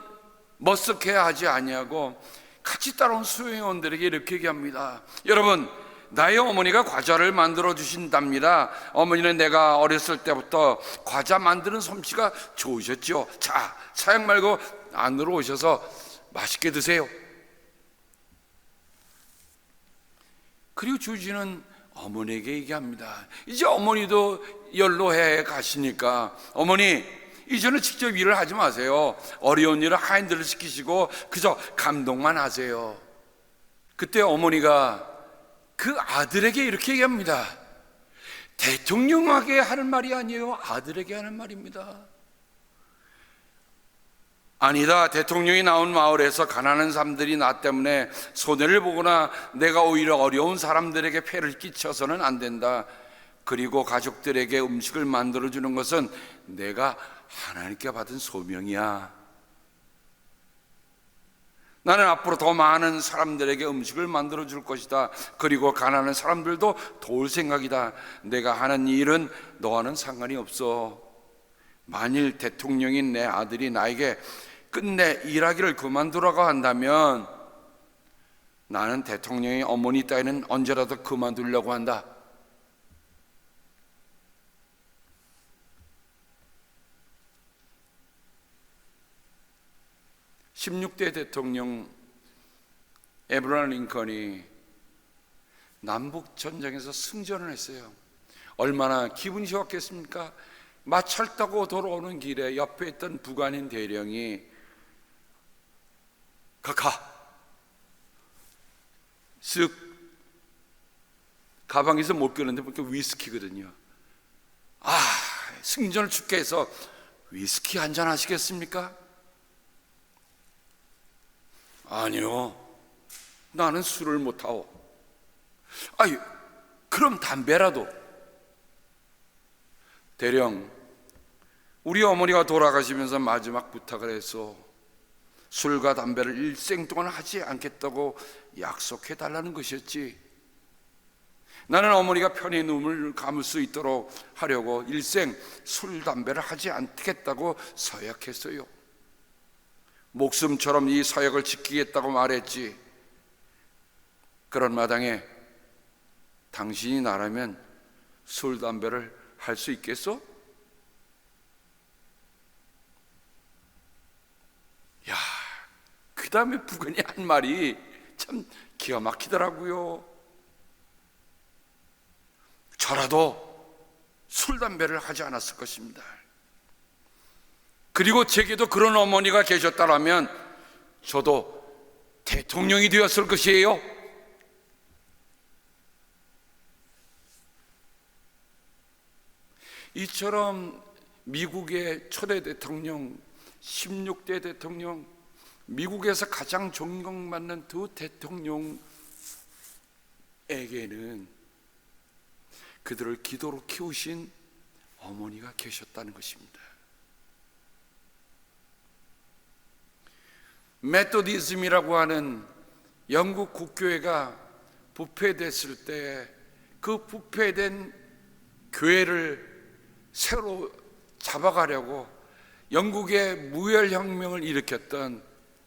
머쓱해야 하지 아니하고 같이 따라온 수행원들에게 이렇게 얘기합니다. 여러분, 나의 어머니가 과자를 만들어 주신답니다. 어머니는 내가 어렸을 때부터 과자 만드는 솜씨가 좋으셨죠. 자, 사양 말고 안으로 오셔서 맛있게 드세요. 그리고 조지는 어머니에게 얘기합니다. 이제 어머니도 연로해 가시니까 어머니, 이제는 직접 일을 하지 마세요. 어려운 일을 하인들을 시키시고 그저 감동만 하세요. 그때 어머니가 그 아들에게 이렇게 얘기합니다. 대통령에게 하는 말이 아니에요, 아들에게 하는 말입니다. 아니다, 대통령이 나온 마을에서 가난한 사람들이 나 때문에 손해를 보거나 내가 오히려 어려운 사람들에게 폐를 끼쳐서는 안 된다. 그리고 가족들에게 음식을 만들어주는 것은 내가 하나님께 받은 소명이야. 나는 앞으로 더 많은 사람들에게 음식을 만들어 줄 것이다. 그리고 가난한 사람들도 도울 생각이다. 내가 하는 일은 너와는 상관이 없어. 만일 대통령인 내 아들이 나에게 끝내 일하기를 그만두라고 한다면 나는 대통령의 어머니 따위는 언제라도 그만두려고 한다. (16대) 대통령 에브라함 링컨이 남북전쟁에서 승전을 했어요. 얼마나 기분이 좋았겠습니까? 마차를 타고 돌아오는 길에 옆에 있던 북한인 대령이 쓱 가방에서 못 끄는데 보니까 위스키거든요. 아, 승전을 춥게 해서 위스키 한잔 하시겠습니까? 아니요, 나는 술을 못하오. 아유, 그럼 담배라도. 대령, 우리 어머니가 돌아가시면서 마지막 부탁을 해서 술과 담배를 일생 동안 하지 않겠다고 약속해 달라는 것이었지. 나는 어머니가 편히 눈을 감을 수 있도록 하려고 일생 술, 담배를 하지 않겠다고 서약했어요. 목숨처럼 이 서약을 지키겠다고 말했지. 그런 마당에 당신이 나라면 술, 담배를 할 수 있겠어? 야, 그 다음에 부근이 한 말이 참 기가 막히더라고요. 저라도 술, 담배를 하지 않았을 것입니다. 그리고 제게도 그런 어머니가 계셨다라면 저도 대통령이 되었을 것이에요. 이처럼 미국의 초대 대통령, 16대 대통령, 미국에서 가장 존경받는 두 대통령에게는 그들을 기도로 키우신 어머니가 계셨다는 것입니다. 메토디즘이라고 하는 영국 국교회가 부패됐을 때 그 부패된 교회를 새로 잡아가려고 영국의 무혈혁명을 일으켰던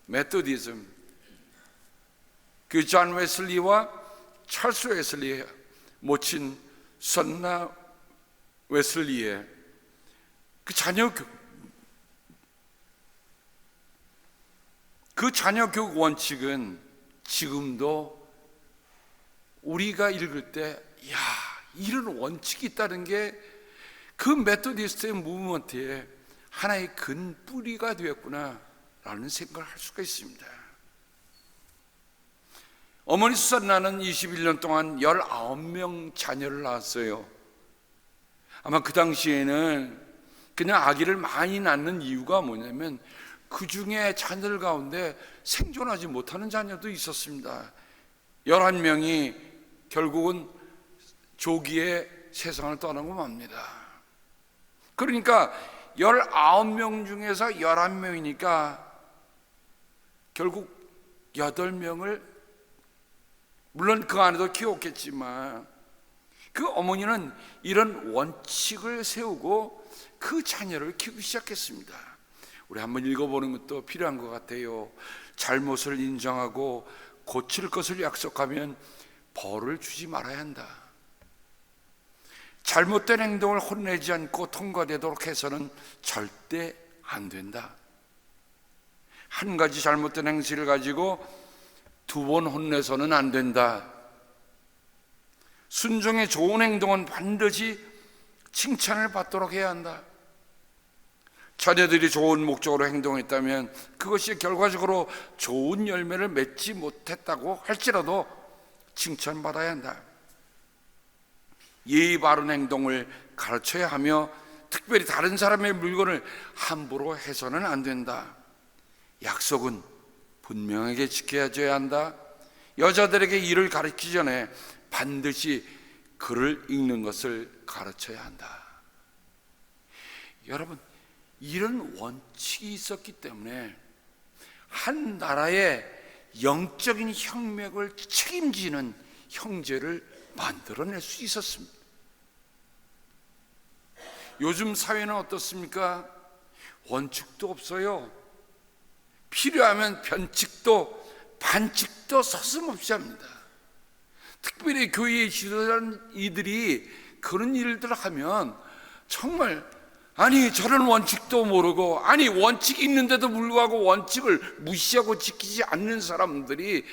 메토디즘, 그 존 웨슬리와 찰스 웨슬리의 모친 선나 웨슬리의 그 자녀 교육 원칙은 지금도 우리가 읽을 때, 야, 이런 원칙이 있다는 게 그 메토디스트의 무브먼트에 하나의 근 뿌리가 되었구나 라는 생각을 할 수가 있습니다. 어머니 수산나는 21년 동안 19명 자녀를 낳았어요. 아마 그 당시에는 그냥 아기를 많이 낳는 이유가 뭐냐면 그 중에 자녀들 가운데 생존하지 못하는 자녀도 있었습니다. 11명이 결국은 조기에 세상을 떠나고 맙니다. 그러니까 19명 중에서 11명이니까 결국 8명을, 물론 그 안에도 키웠겠지만 그 어머니는 이런 원칙을 세우고 그 자녀를 키우기 시작했습니다. 우리 한번 읽어보는 것도 필요한 것 같아요. 잘못을 인정하고 고칠 것을 약속하면 벌을 주지 말아야 한다. 잘못된 행동을 혼내지 않고 통과되도록 해서는 절대 안 된다. 한 가지 잘못된 행실을 가지고 2번 혼내서는 안 된다. 순종의 좋은 행동은 반드시 칭찬을 받도록 해야 한다. 자녀들이 좋은 목적으로 행동했다면 그것이 결과적으로 좋은 열매를 맺지 못했다고 할지라도 칭찬받아야 한다. 예의 바른 행동을 가르쳐야 하며 특별히 다른 사람의 물건을 함부로 해서는 안 된다. 약속은 분명하게 지켜줘야 한다. 여자들에게 일을 가르치기 전에 반드시 글을 읽는 것을 가르쳐야 한다. 여러분, 이런 원칙이 있었기 때문에 한 나라의 영적인 혁명을 책임지는 형제를 만들어낼 수 있었습니다. 요즘 사회는 어떻습니까? 원칙도 없어요. 필요하면 변칙도 반칙도 서슴없이 합니다. 특별히 교회의 지도자는 이들이 그런 일들을 하면 정말, 아니 저런 원칙도 모르고, 아니 원칙이 있는데도 불구하고 원칙을 무시하고 지키지 않는 사람들이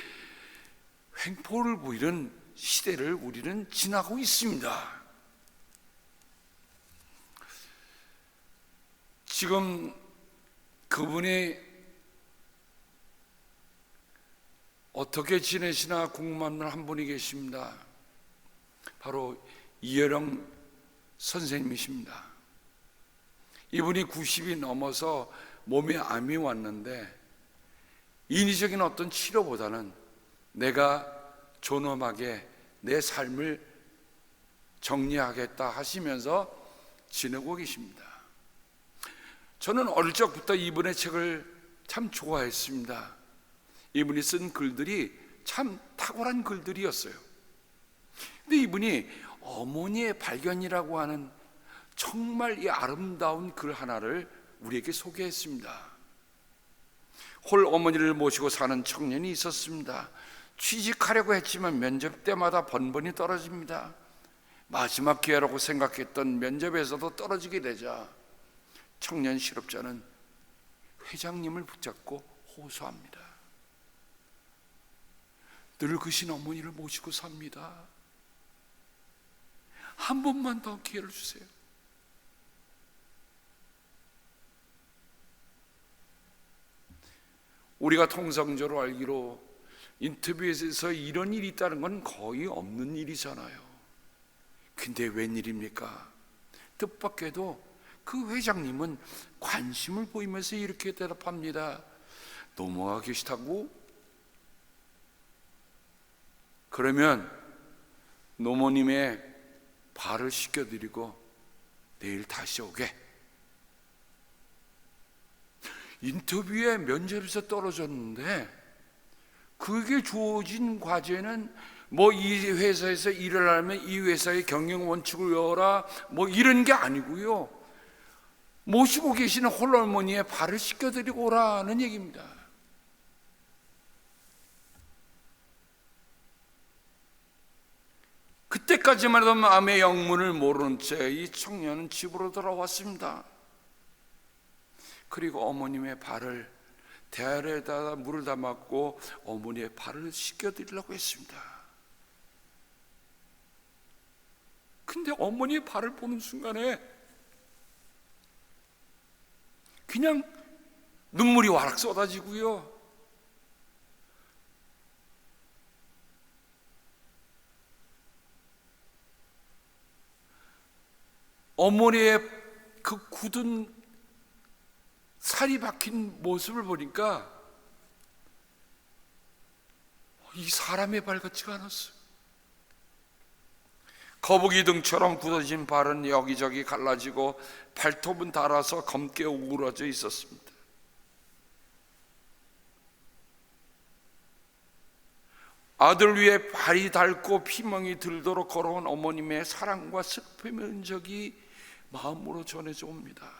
횡포를 보이는 시대를 우리는 지나고 있습니다. 지금 그분이 어떻게 지내시나 궁금한 한 분이 계십니다. 바로 이여령 선생님이십니다. 이분이 90이 넘어서 몸에 암이 왔는데 인위적인 어떤 치료보다는 내가 존엄하게 내 삶을 정리하겠다 하시면서 지내고 계십니다. 저는 어릴 적부터 이분의 책을 참 좋아했습니다. 이분이 쓴 글들이 참 탁월한 글들이었어요. 근데 이분이 어머니의 발견이라고 하는 정말 이 아름다운 글 하나를 우리에게 소개했습니다. 홀 어머니를 모시고 사는 청년이 있었습니다. 취직하려고 했지만 면접 때마다 번번이 떨어집니다. 마지막 기회라고 생각했던 면접에서도 떨어지게 되자 청년 실업자는 회장님을 붙잡고 호소합니다. 늙으신 어머니를 모시고 삽니다. 한 번만 더 기회를 주세요. 우리가 통상적으로 알기로 인터뷰에서 이런 일이 있다는 건 거의 없는 일이잖아요. 근데 웬일입니까? 뜻밖에도 그 회장님은 관심을 보이면서 이렇게 대답합니다. 노모가 계시다고? 그러면 노모님의 발을 씻겨드리고 내일 다시 오게. 인터뷰에 면접에서 떨어졌는데 그게 주어진 과제는 뭐 이 회사에서 일을 하면 이 회사의 경영 원칙을 외워라 뭐 이런 게 아니고요. 모시고 계시는 홀어머니의 발을 씻겨드리고 오라는 얘기입니다. 그때까지만 해도 마음의 영문을 모르는 채 이 청년은 집으로 돌아왔습니다. 그리고 어머님의 발을 대야에다가 물을 담았고 어머니의 발을 씻겨드리려고 했습니다. 근데 어머니의 발을 보는 순간에 그냥 눈물이 와락 쏟아지고요. 어머니의 그 굳은 살이 박힌 모습을 보니까 이 사람의 발 같지가 않았어요. 거북이 등처럼 굳어진 발은 여기저기 갈라지고 발톱은 닳아서 검게 오그러져 있었습니다. 아들 위에 발이 닳고 피멍이 들도록 걸어온 어머님의 사랑과 슬픔의 흔적이 마음으로 전해져 옵니다.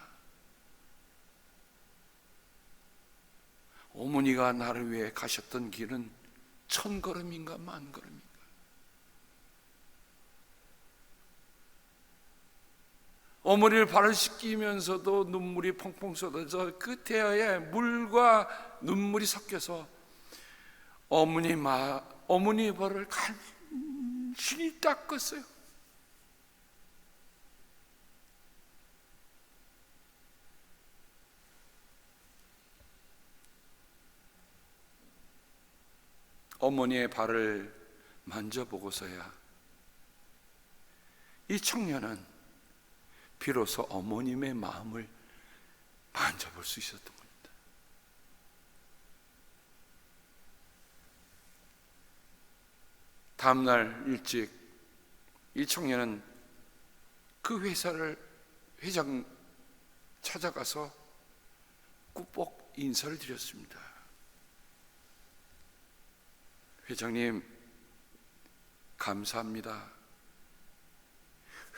어머니가 나를 위해 가셨던 길은 1000걸음인가 10,000걸음인가. 어머니를 발을 씻기면서도 눈물이 펑펑 쏟아져 그 태아에 물과 눈물이 섞여서 어머니 발을 간신히 닦았어요. 어머니의 발을 만져보고서야 이 청년은 비로소 어머님의 마음을 만져볼 수 있었던 겁니다. 다음날 일찍 이 청년은 그 회장 찾아가서 꾸벅 인사를 드렸습니다. 회장님, 감사합니다.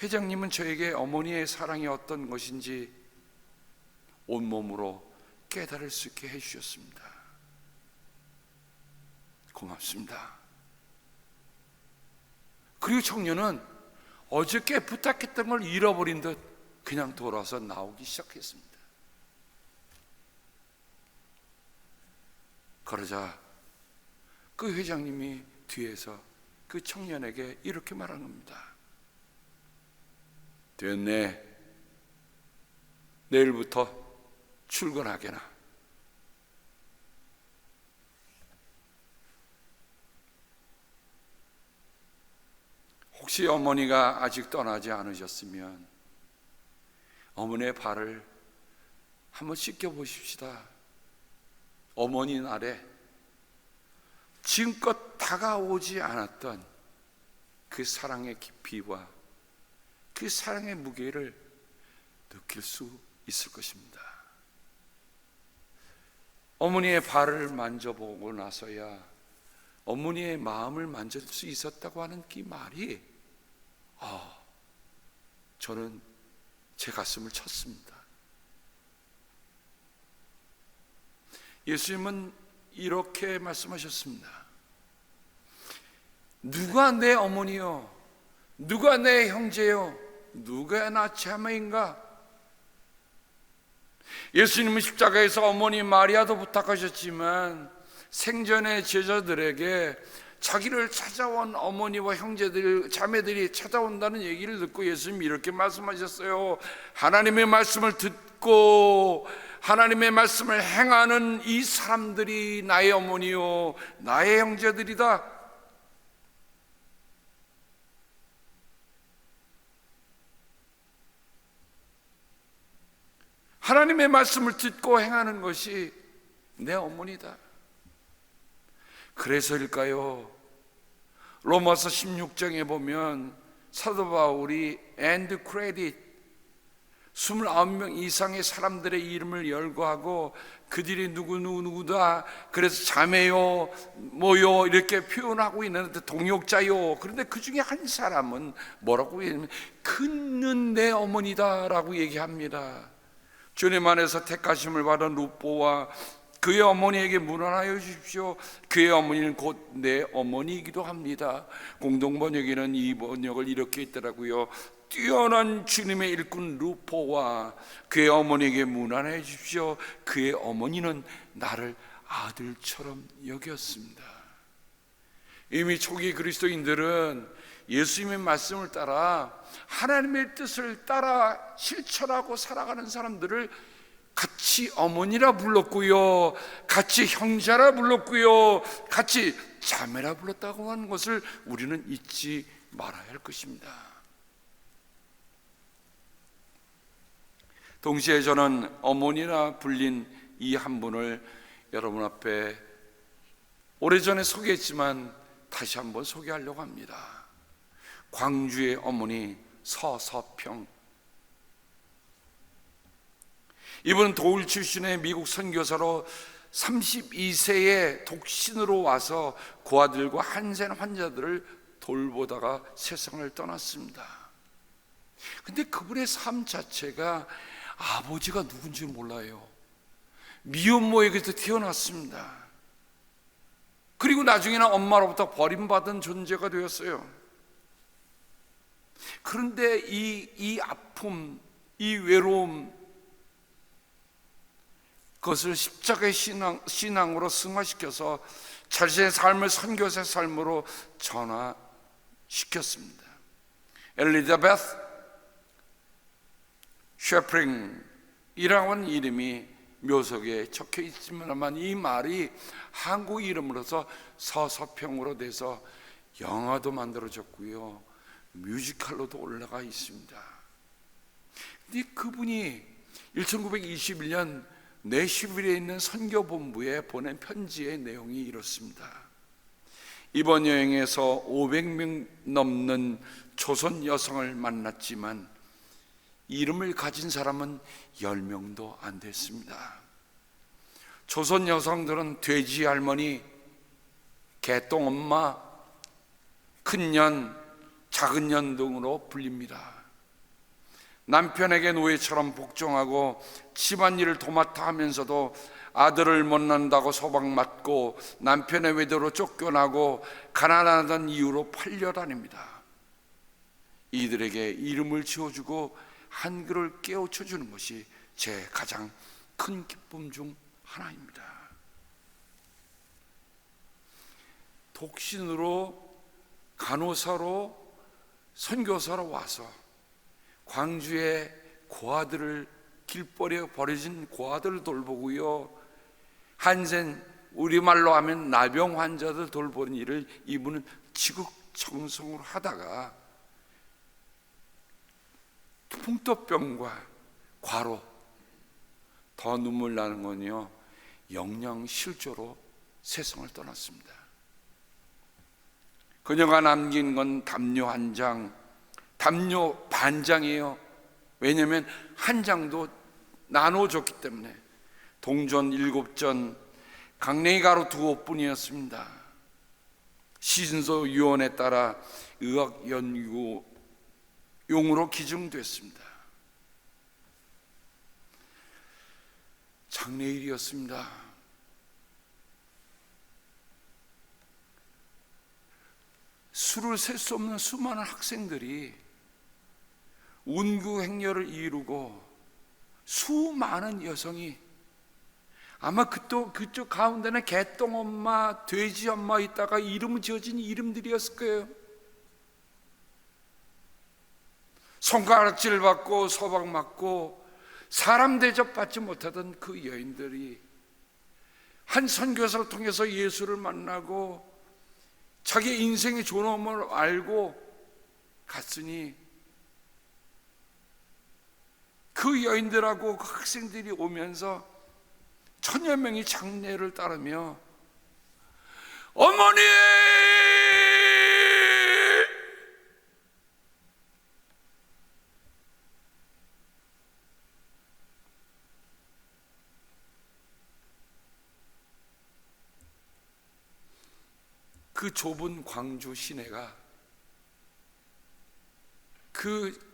회장님은 저에게 어머니의 사랑이 어떤 것인지 온몸으로 깨달을 수 있게 해주셨습니다. 고맙습니다. 그리고 청년은 어저께 부탁했던 걸 잃어버린 듯 그냥 돌아서 나오기 시작했습니다. 그러자 그 회장님이 뒤에서 그 청년에게 이렇게 말한 겁니다. 됐네. 내일부터 출근하게나. 혹시 어머니가 아직 떠나지 않으셨으면 어머니의 발을 한번 씻겨 보십시다. 어머니 날에 지금껏 다가오지 않았던 그 사랑의 깊이와 그 사랑의 무게를 느낄 수 있을 것입니다. 어머니의 발을 만져보고 나서야 어머니의 마음을 만질 수 있었다고 하는 그 말이 저는 제 가슴을 쳤습니다. 예수님은 이렇게 말씀하셨습니다. 누가 내 어머니요? 누가 내 형제요? 누가 나 자매인가? 예수님은 십자가에서 어머니 마리아도 부탁하셨지만 생전에 제자들에게 자기를 찾아온 어머니와 형제들, 자매들이 찾아온다는 얘기를 듣고 예수님이 이렇게 말씀하셨어요. 하나님의 말씀을 듣고 하나님의 말씀을 행하는 이 사람들이 나의 어머니요 나의 형제들이다. 하나님의 말씀을 듣고 행하는 것이 내 어머니다. 그래서일까요? 로마서 16장에 보면 사도 바울이 and credit 29명 이상의 사람들의 이름을 열거하고 그들이 누구다 그래서 자매요 뭐요 이렇게 표현하고 있는데 동역자요. 그런데 그 중에 한 사람은 뭐라고 얘기하면 그는 내 어머니다 라고 얘기합니다. 주님 안에서 택하심을 받은 루포와 그의 어머니에게 문안하여 주십시오. 그의 어머니는 곧 내 어머니이기도 합니다. 공동번역에는 이 번역을 이렇게 했더라고요. 뛰어난 주님의 일꾼 루포와 그의 어머니에게 문안해 주십시오. 그의 어머니는 나를 아들처럼 여겼습니다. 이미 초기 그리스도인들은 예수님의 말씀을 따라 하나님의 뜻을 따라 실천하고 살아가는 사람들을 같이 어머니라 불렀고요, 같이 형제라 불렀고요, 같이 자매라 불렀다고 하는 것을 우리는 잊지 말아야 할 것입니다. 동시에 저는 어머니라 불린 이 한 분을 여러분 앞에 오래전에 소개했지만 다시 한번 소개하려고 합니다. 광주의 어머니 서서평. 이분은 도울 출신의 미국 선교사로 32세에 독신으로 와서 고아들과 한센 환자들을 돌보다가 세상을 떠났습니다. 근데 그분의 삶 자체가 아버지가 누군지 몰라요. 미혼모에게서 태어났습니다. 그리고 나중에는 엄마로부터 버림받은 존재가 되었어요. 그런데 이 아픔, 이 외로움, 그것을 십자가의 신앙으로 승화시켜서 자신의 삶을 선교사의 삶으로 전화시켰습니다. 엘리자베스 쉐프링이라고 하는 이름이 묘석에 적혀 있지만 이 말이 한국 이름으로서 서서평으로 돼서 영화도 만들어졌고요, 뮤지컬로도 올라가 있습니다. 근데 그분이 1921년 내슈빌에 있는 선교본부에 보낸 편지의 내용이 이렇습니다. 이번 여행에서 500명 넘는 조선 여성을 만났지만 이름을 가진 사람은 10명도 안 됐습니다. 조선 여성들은 돼지 할머니, 개똥 엄마, 큰년, 작은년 등으로 불립니다. 남편에게 노예처럼 복종하고 집안일을 도맡아 하면서도 아들을 못 낳는다고 소박맞고 남편의 외도로 쫓겨나고 가난하다는 이유로 팔려다닙니다. 이들에게 이름을 지어주고 한글을 깨우쳐주는 것이 제 가장 큰 기쁨 중 하나입니다. 독신으로 간호사로 선교사로 와서 광주의 고아들을 길거리에 버려진 고아들을 돌보고요, 한센 우리말로 하면 나병 환자들 돌보는 일을 이분은 지극정성으로 하다가 풍토병과 과로, 더 눈물 나는 건요, 영영 실조로 세상을 떠났습니다. 그녀가 남긴 건 담요 한 장, 담요 반 장이에요. 왜냐하면 한 장도 나눠줬기 때문에. 동전 7전, 강냉이 가루 2옷뿐이었습니다. 신소유언에 따라 의학연구용으로 기증됐습니다. 장례일이었습니다. 수를 셀 수 없는 수많은 학생들이 운구 행렬을 이루고 수많은 여성이, 아마 그쪽 가운데는 개똥 엄마, 돼지 엄마 있다가 이름 지어진 이름들이었을 거예요. 손가락질 받고 소박 맞고 사람 대접받지 못하던 그 여인들이 한 선교사를 통해서 예수를 만나고 자기 인생의 존엄을 알고 갔으니, 그 여인들하고 그 학생들이 오면서 천여 명이 장례를 따르며 어머니! 그 좁은 광주 시내가 그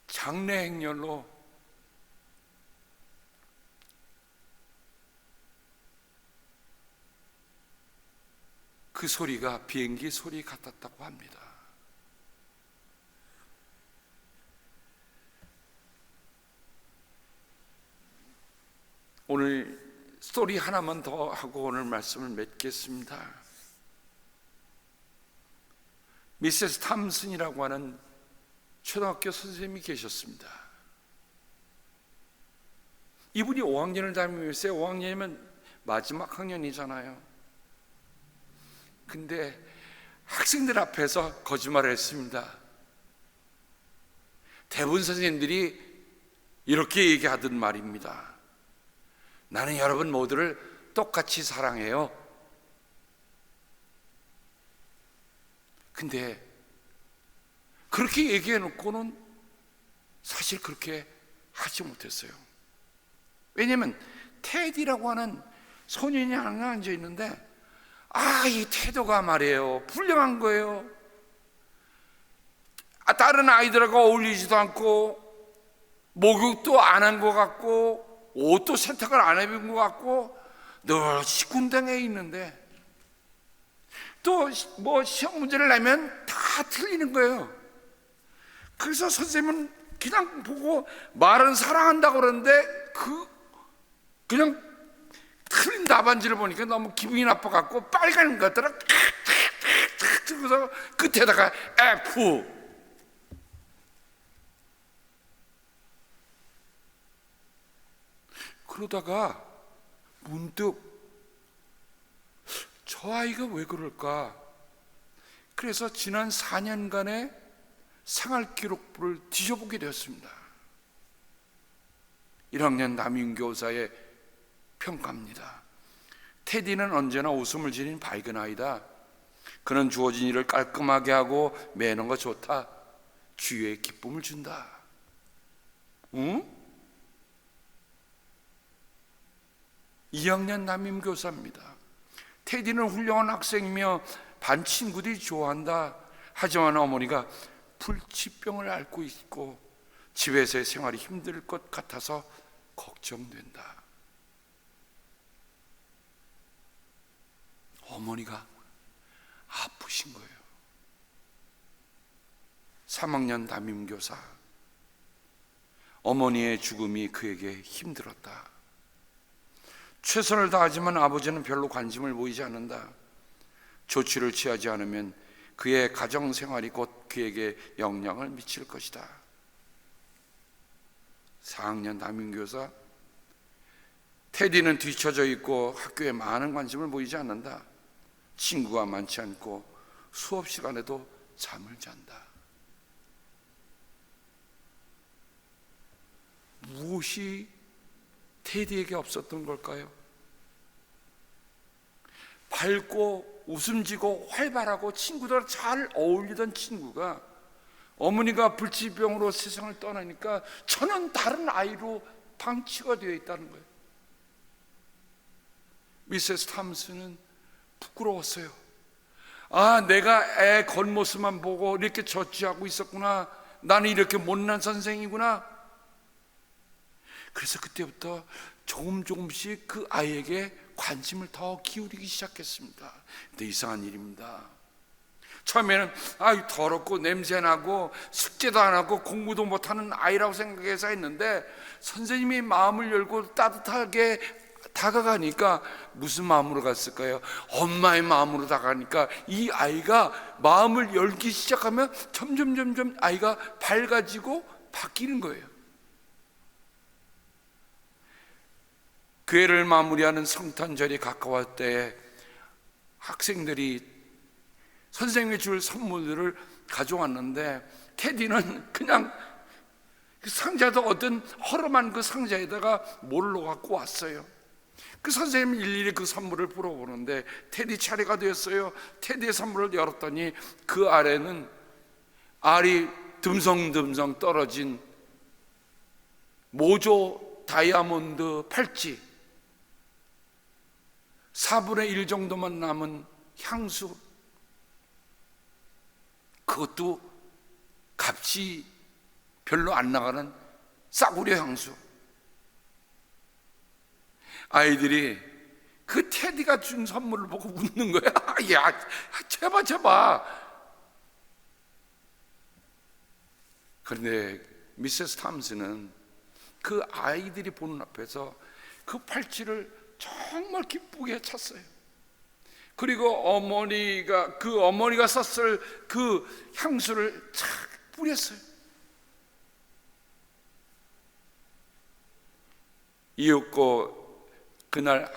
장례 행렬로 그 소리가 비행기 소리 같았다고 합니다. 오늘 스토리 하나만 더 하고 오늘 말씀을 맺겠습니다. 미세스 탐슨이라고 하는 초등학교 선생님이 계셨습니다. 이분이 5학년을 다니고 있어요. 5학년이면 마지막 학년이잖아요. 근데 학생들 앞에서 거짓말을 했습니다. 대부분 선생님들이 이렇게 얘기하던 말입니다. 나는 여러분 모두를 똑같이 사랑해요. 근데 그렇게 얘기해 놓고는 사실 그렇게 하지 못했어요. 왜냐하면 테디라고 하는 소년이 하나 앉아 있는데, 이 태도가 말이에요, 불량한 거예요. 다른 아이들하고 어울리지도 않고, 목욕도 안 한 것 같고, 옷도 세탁을 안 해본 것 같고, 늘 시군당에 있는데, 또 뭐 시험 문제를 내면 다 틀리는 거예요. 그래서 선생님은 그냥 보고 말은 사랑한다고 그러는데 그냥 틀린 답안지를 보니까 너무 기분이 나빠갖고 빨간 것들을 탁탁탁탁 들고서 끝에다가 F. 그러다가 문득 저 아이가 왜 그럴까? 그래서 지난 4년간의 생활기록부를 뒤져보게 되었습니다. 1학년 남인교사의 평가입니다. 테디는 언제나 웃음을 지닌 밝은 아이다. 그는 주어진 일을 깔끔하게 하고 매너가 좋다. 주위에 기쁨을 준다. 응? 2학년 남임교사입니다. 테디는 훌륭한 학생이며 반 친구들이 좋아한다. 하지만 어머니가 불치병을 앓고 있고 집에서의 생활이 힘들 것 같아서 걱정된다. 어머니가 아프신 거예요. 3학년 담임교사. 어머니의 죽음이 그에게 힘들었다. 최선을 다하지만 아버지는 별로 관심을 보이지 않는다. 조치를 취하지 않으면 그의 가정생활이 곧 그에게 영향을 미칠 것이다. 4학년 담임교사. 테디는 뒤처져 있고 학교에 많은 관심을 보이지 않는다. 친구가 많지 않고 수업 시간에도 잠을 잔다. 무엇이 테디에게 없었던 걸까요? 밝고 웃음지고 활발하고 친구들 잘 어울리던 친구가 어머니가 불치병으로 세상을 떠나니까 저는 다른 아이로 방치가 되어 있다는 거예요. 미세스 탐스는 부끄러웠어요. 아, 내가 애 겉모습만 보고 이렇게 저취하고 있었구나. 나는 이렇게 못난 선생이구나. 그래서 그때부터 조금씩 그 아이에게 관심을 더 기울이기 시작했습니다. 근데 이상한 일입니다. 처음에는 더럽고 냄새나고 숙제도 안 하고 공부도 못하는 아이라고 생각해서 했는데, 선생님이 마음을 열고 따뜻하게 다가가니까 무슨 마음으로 갔을까요? 엄마의 마음으로 다가가니까 이 아이가 마음을 열기 시작하면 점점 아이가 밝아지고 바뀌는 거예요. 그 해를 마무리하는 성탄절이 가까울 때 학생들이 선생님이 줄 선물들을 가져왔는데, 테디는 그냥 그 상자도 어떤 허름한 그 상자에다가 몰로 갖고 왔어요. 그 선생님이 일일이 그 선물을 풀어보는데 테디 차례가 되었어요. 테디의 선물을 열었더니 그 아래는 알이 듬성듬성 떨어진 모조 다이아몬드 팔찌, 4분의 1 정도만 남은 향수, 그것도 값이 별로 안 나가는 싸구려 향수. 아이들이 그 테디가 준 선물을 보고 웃는 거야. 야, 제발. 그런데 미세스 탐스는 그 아이들이 보는 앞에서 그 팔찌를 정말 기쁘게 찼어요. 그리고 어머니가 썼을 그 향수를 착 뿌렸어요. 이윽고 그날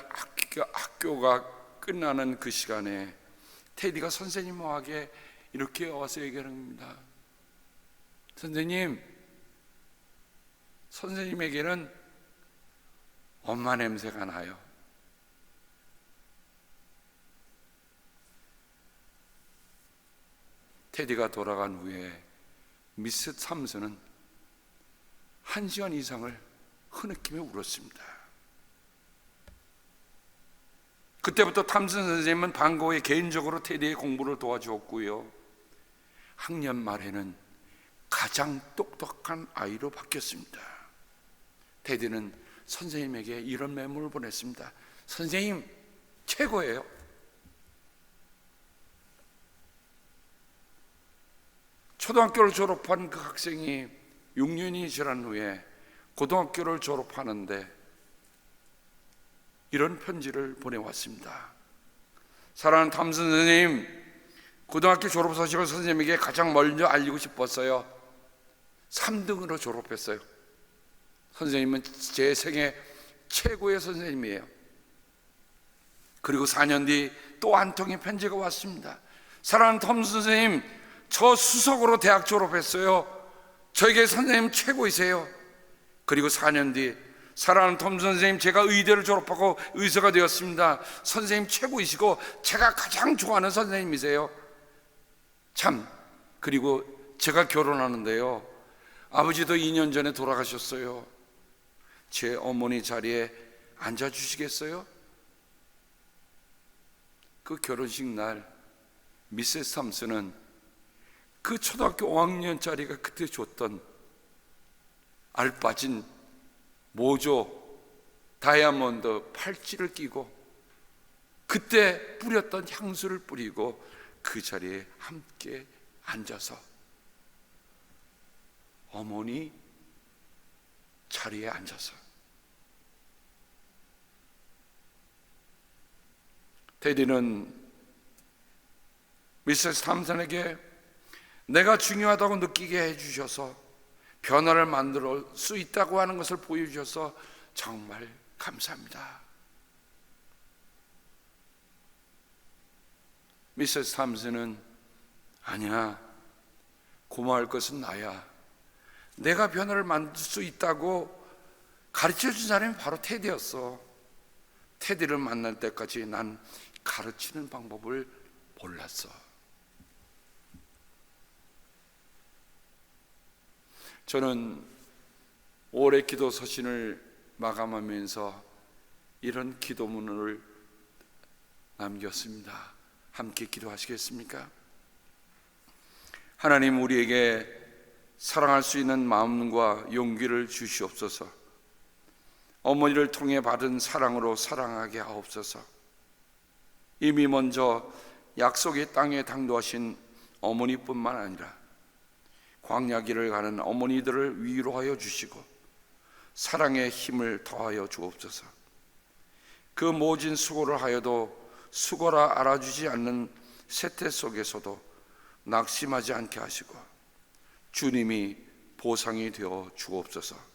학교가 끝나는 그 시간에 테디가 선생님에게 이렇게 와서 얘기하는 겁니다. 선생님에게는 엄마 냄새가 나요. 테디가 돌아간 후에 미스 탐스는 1시간 이상을 흐느끼며 울었습니다. 그때부터 탐슨 선생님은 방과 후에 개인적으로 테디의 공부를 도와주었고요, 학년 말에는 가장 똑똑한 아이로 바뀌었습니다. 테디는 선생님에게 이런 메모를 보냈습니다. 선생님 최고예요. 초등학교를 졸업한 그 학생이 6년이 지난 후에 고등학교를 졸업하는데 이런 편지를 보내왔습니다. 사랑하는 탐슨 선생님, 고등학교 졸업 소식을 선생님에게 가장 먼저 알리고 싶었어요. 3등으로 졸업했어요. 선생님은 제 생애 최고의 선생님이에요. 그리고 4년 뒤 또 한 통의 편지가 왔습니다. 사랑하는 탐슨 선생님, 저 수석으로 대학 졸업했어요. 저에게 선생님 최고이세요. 그리고 4년 뒤 사랑하는 톰 선생님, 제가 의대를 졸업하고 의사가 되었습니다. 선생님 최고이시고 제가 가장 좋아하는 선생님이세요. 참, 그리고 제가 결혼하는데요, 아버지도 2년 전에 돌아가셨어요. 제 어머니 자리에 앉아주시겠어요? 그 결혼식 날 미세스 탐스는 그 초등학교 5학년짜리가 그때 줬던 알빠진 모조 다이아몬드 팔찌를 끼고 그때 뿌렸던 향수를 뿌리고 그 자리에 함께 앉아서 어머니 자리에 앉아서 테디는 미세스 탐슨에게 내가 중요하다고 느끼게 해주셔서 변화를 만들 수 있다고 하는 것을 보여주셔서 정말 감사합니다. 미세스 탐슨은 아니야, 고마울 것은 나야. 내가 변화를 만들 수 있다고 가르쳐준 사람이 바로 테디였어. 테디를 만날 때까지 난 가르치는 방법을 몰랐어. 저는 올해 기도 서신을 마감하면서 이런 기도문을 남겼습니다. 함께 기도하시겠습니까? 하나님, 우리에게 사랑할 수 있는 마음과 용기를 주시옵소서. 어머니를 통해 받은 사랑으로 사랑하게 하옵소서. 이미 먼저 약속의 땅에 당도하신 어머니뿐만 아니라 광야길을 가는 어머니들을 위로하여 주시고 사랑의 힘을 더하여 주옵소서. 그 모진 수고를 하여도 수고라 알아주지 않는 세태 속에서도 낙심하지 않게 하시고 주님이 보상이 되어 주옵소서.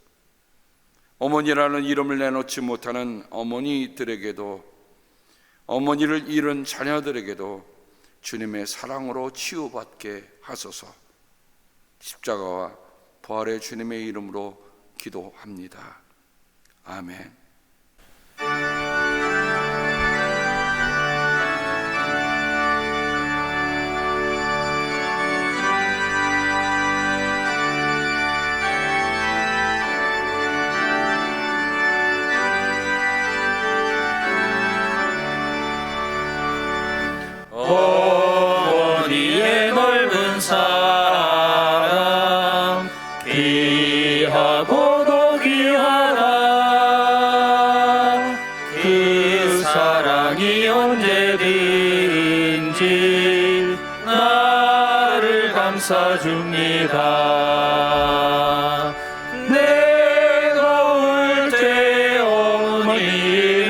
어머니라는 이름을 내놓지 못하는 어머니들에게도, 어머니를 잃은 자녀들에게도 주님의 사랑으로 치유받게 하소서. 십자가와 부활의 주님의 이름으로 기도합니다. 아멘. 어머니의 넓은 사랑 귀하고도 귀하다. 그 사랑이 언제든지 나를 감싸줍니다. 내가 올 때 어머니를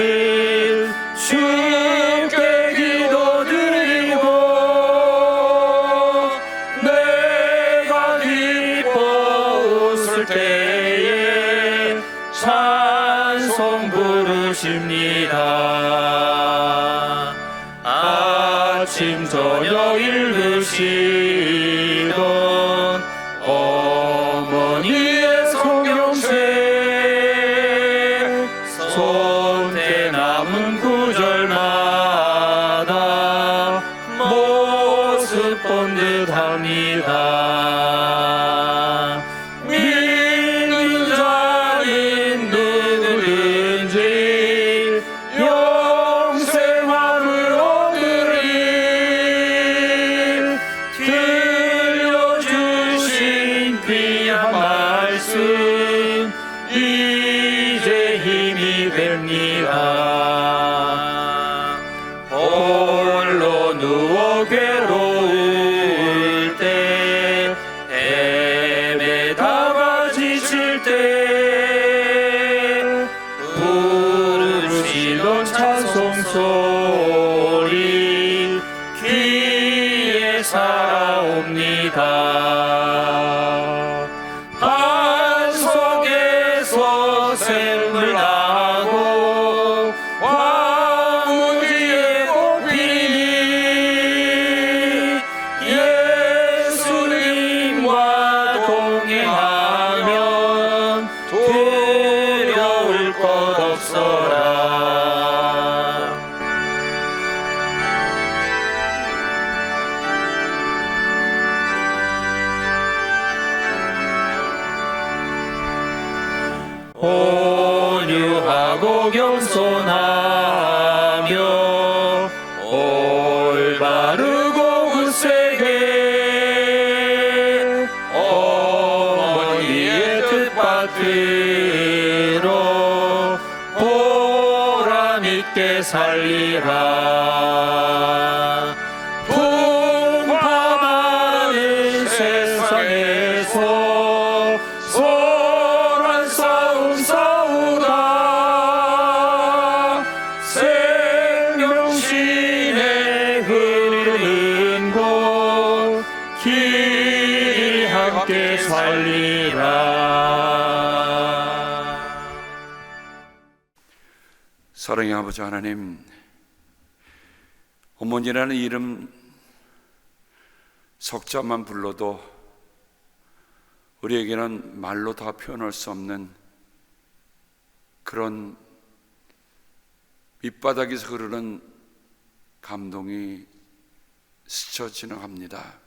주께 기도드리고 내가 기뻐 웃을 때에 찬송 부르십니다. 아침 저녁 읽으시던 어머니의 성경책 손에 남은 구절마다 모습 본 듯합니다. 믿는 자는 누구든지 영생함을 얻으리. 들려주신 귀한 말씀 이제 힘이 됩니다. 홀로 누워 괴로울 때 헤매다가 지칠 때 부르시던 찬송 소리 귀에 살아옵니다. 반 속에서 샘물 나고 황무지에 꽃피니 예수님과 동행하면 두려울 것 없어라. 온유하고 겸손하며 올바르고 굳세게 어머니의 뜻받들어 보람있게 살리라. 풍파 많은 세상에서 선한 싸움 싸우다 생명신에 흐르는 곳 길이 함께 살리라. 사랑의 아버지 하나님, 어머니라는 이름 석자만 불러도 우리에게는 말로 다 표현할 수 없는 그런 밑바닥에서 흐르는 감동이 스쳐 지나갑니다.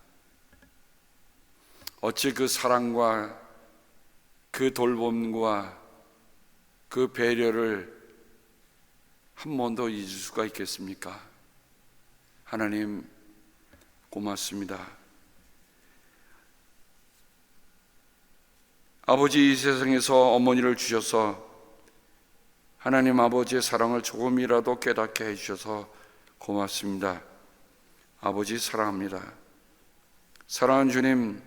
어찌 그 사랑과 그 돌봄과 그 배려를 한 번도 잊을 수가 있겠습니까? 하나님 고맙습니다. 아버지, 이 세상에서 어머니를 주셔서 하나님 아버지의 사랑을 조금이라도 깨닫게 해주셔서 고맙습니다. 아버지 사랑합니다. 사랑하는 주님,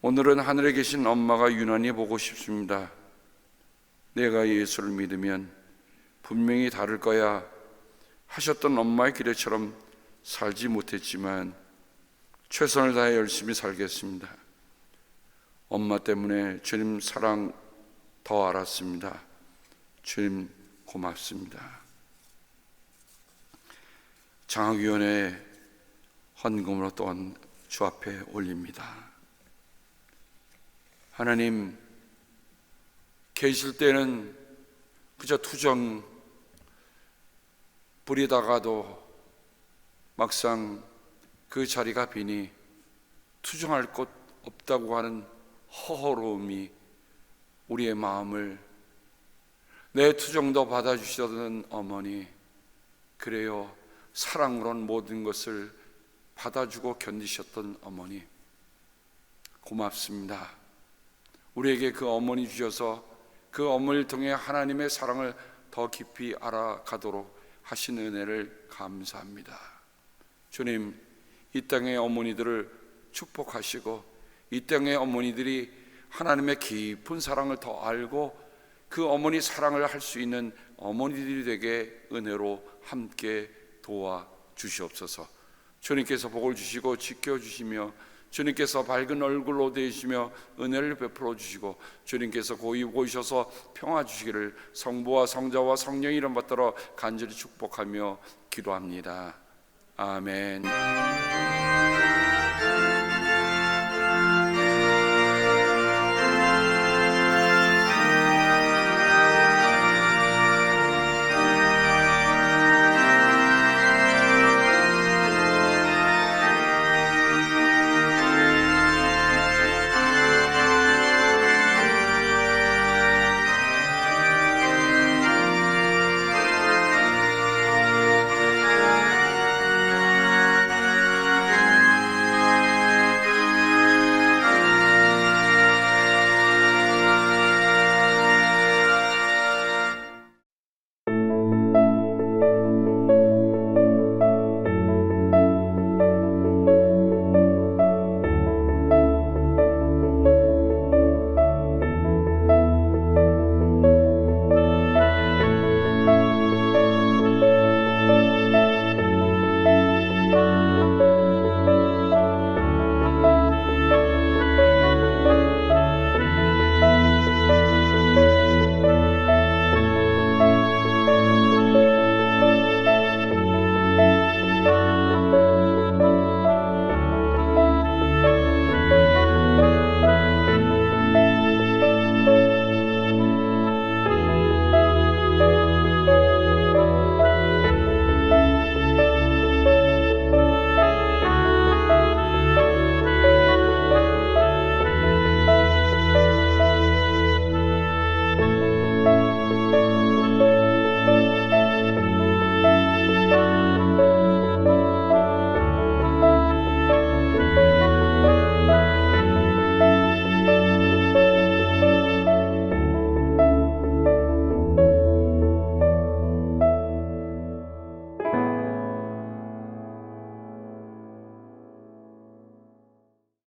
오늘은 하늘에 계신 엄마가 유난히 보고 싶습니다. 내가 예수를 믿으면 분명히 다를 거야 하셨던 엄마의 기대처럼 살지 못했지만 최선을 다해 열심히 살겠습니다. 엄마 때문에 주님 사랑 더 알았습니다. 주님 고맙습니다. 장학위원회 헌금으로 또한 주 앞에 올립니다. 하나님, 계실 때는 그저 투정 부리다가도 막상 그 자리가 비니 투정할 곳 없다고 하는 허허로움이 우리의 마음을, 내 투정도 받아주시던 어머니, 그래요, 사랑으로는 모든 것을 받아주고 견디셨던 어머니 고맙습니다. 우리에게 그 어머니 주셔서 그 어머니를 통해 하나님의 사랑을 더 깊이 알아가도록 하신 은혜를 감사합니다. 주님, 이 땅의 어머니들을 축복하시고 이 땅의 어머니들이 하나님의 깊은 사랑을 더 알고 그 어머니 사랑을 할 수 있는 어머니들이 되게 은혜로 함께 도와주시옵소서. 주님께서 복을 주시고 지켜주시며 주님께서 밝은 얼굴로 되시며 은혜를 베풀어 주시고 주님께서 고이 보이셔서 평화 주시기를 성부와 성자와 성령의 이름 받들어 간절히 축복하며 기도합니다. 아멘.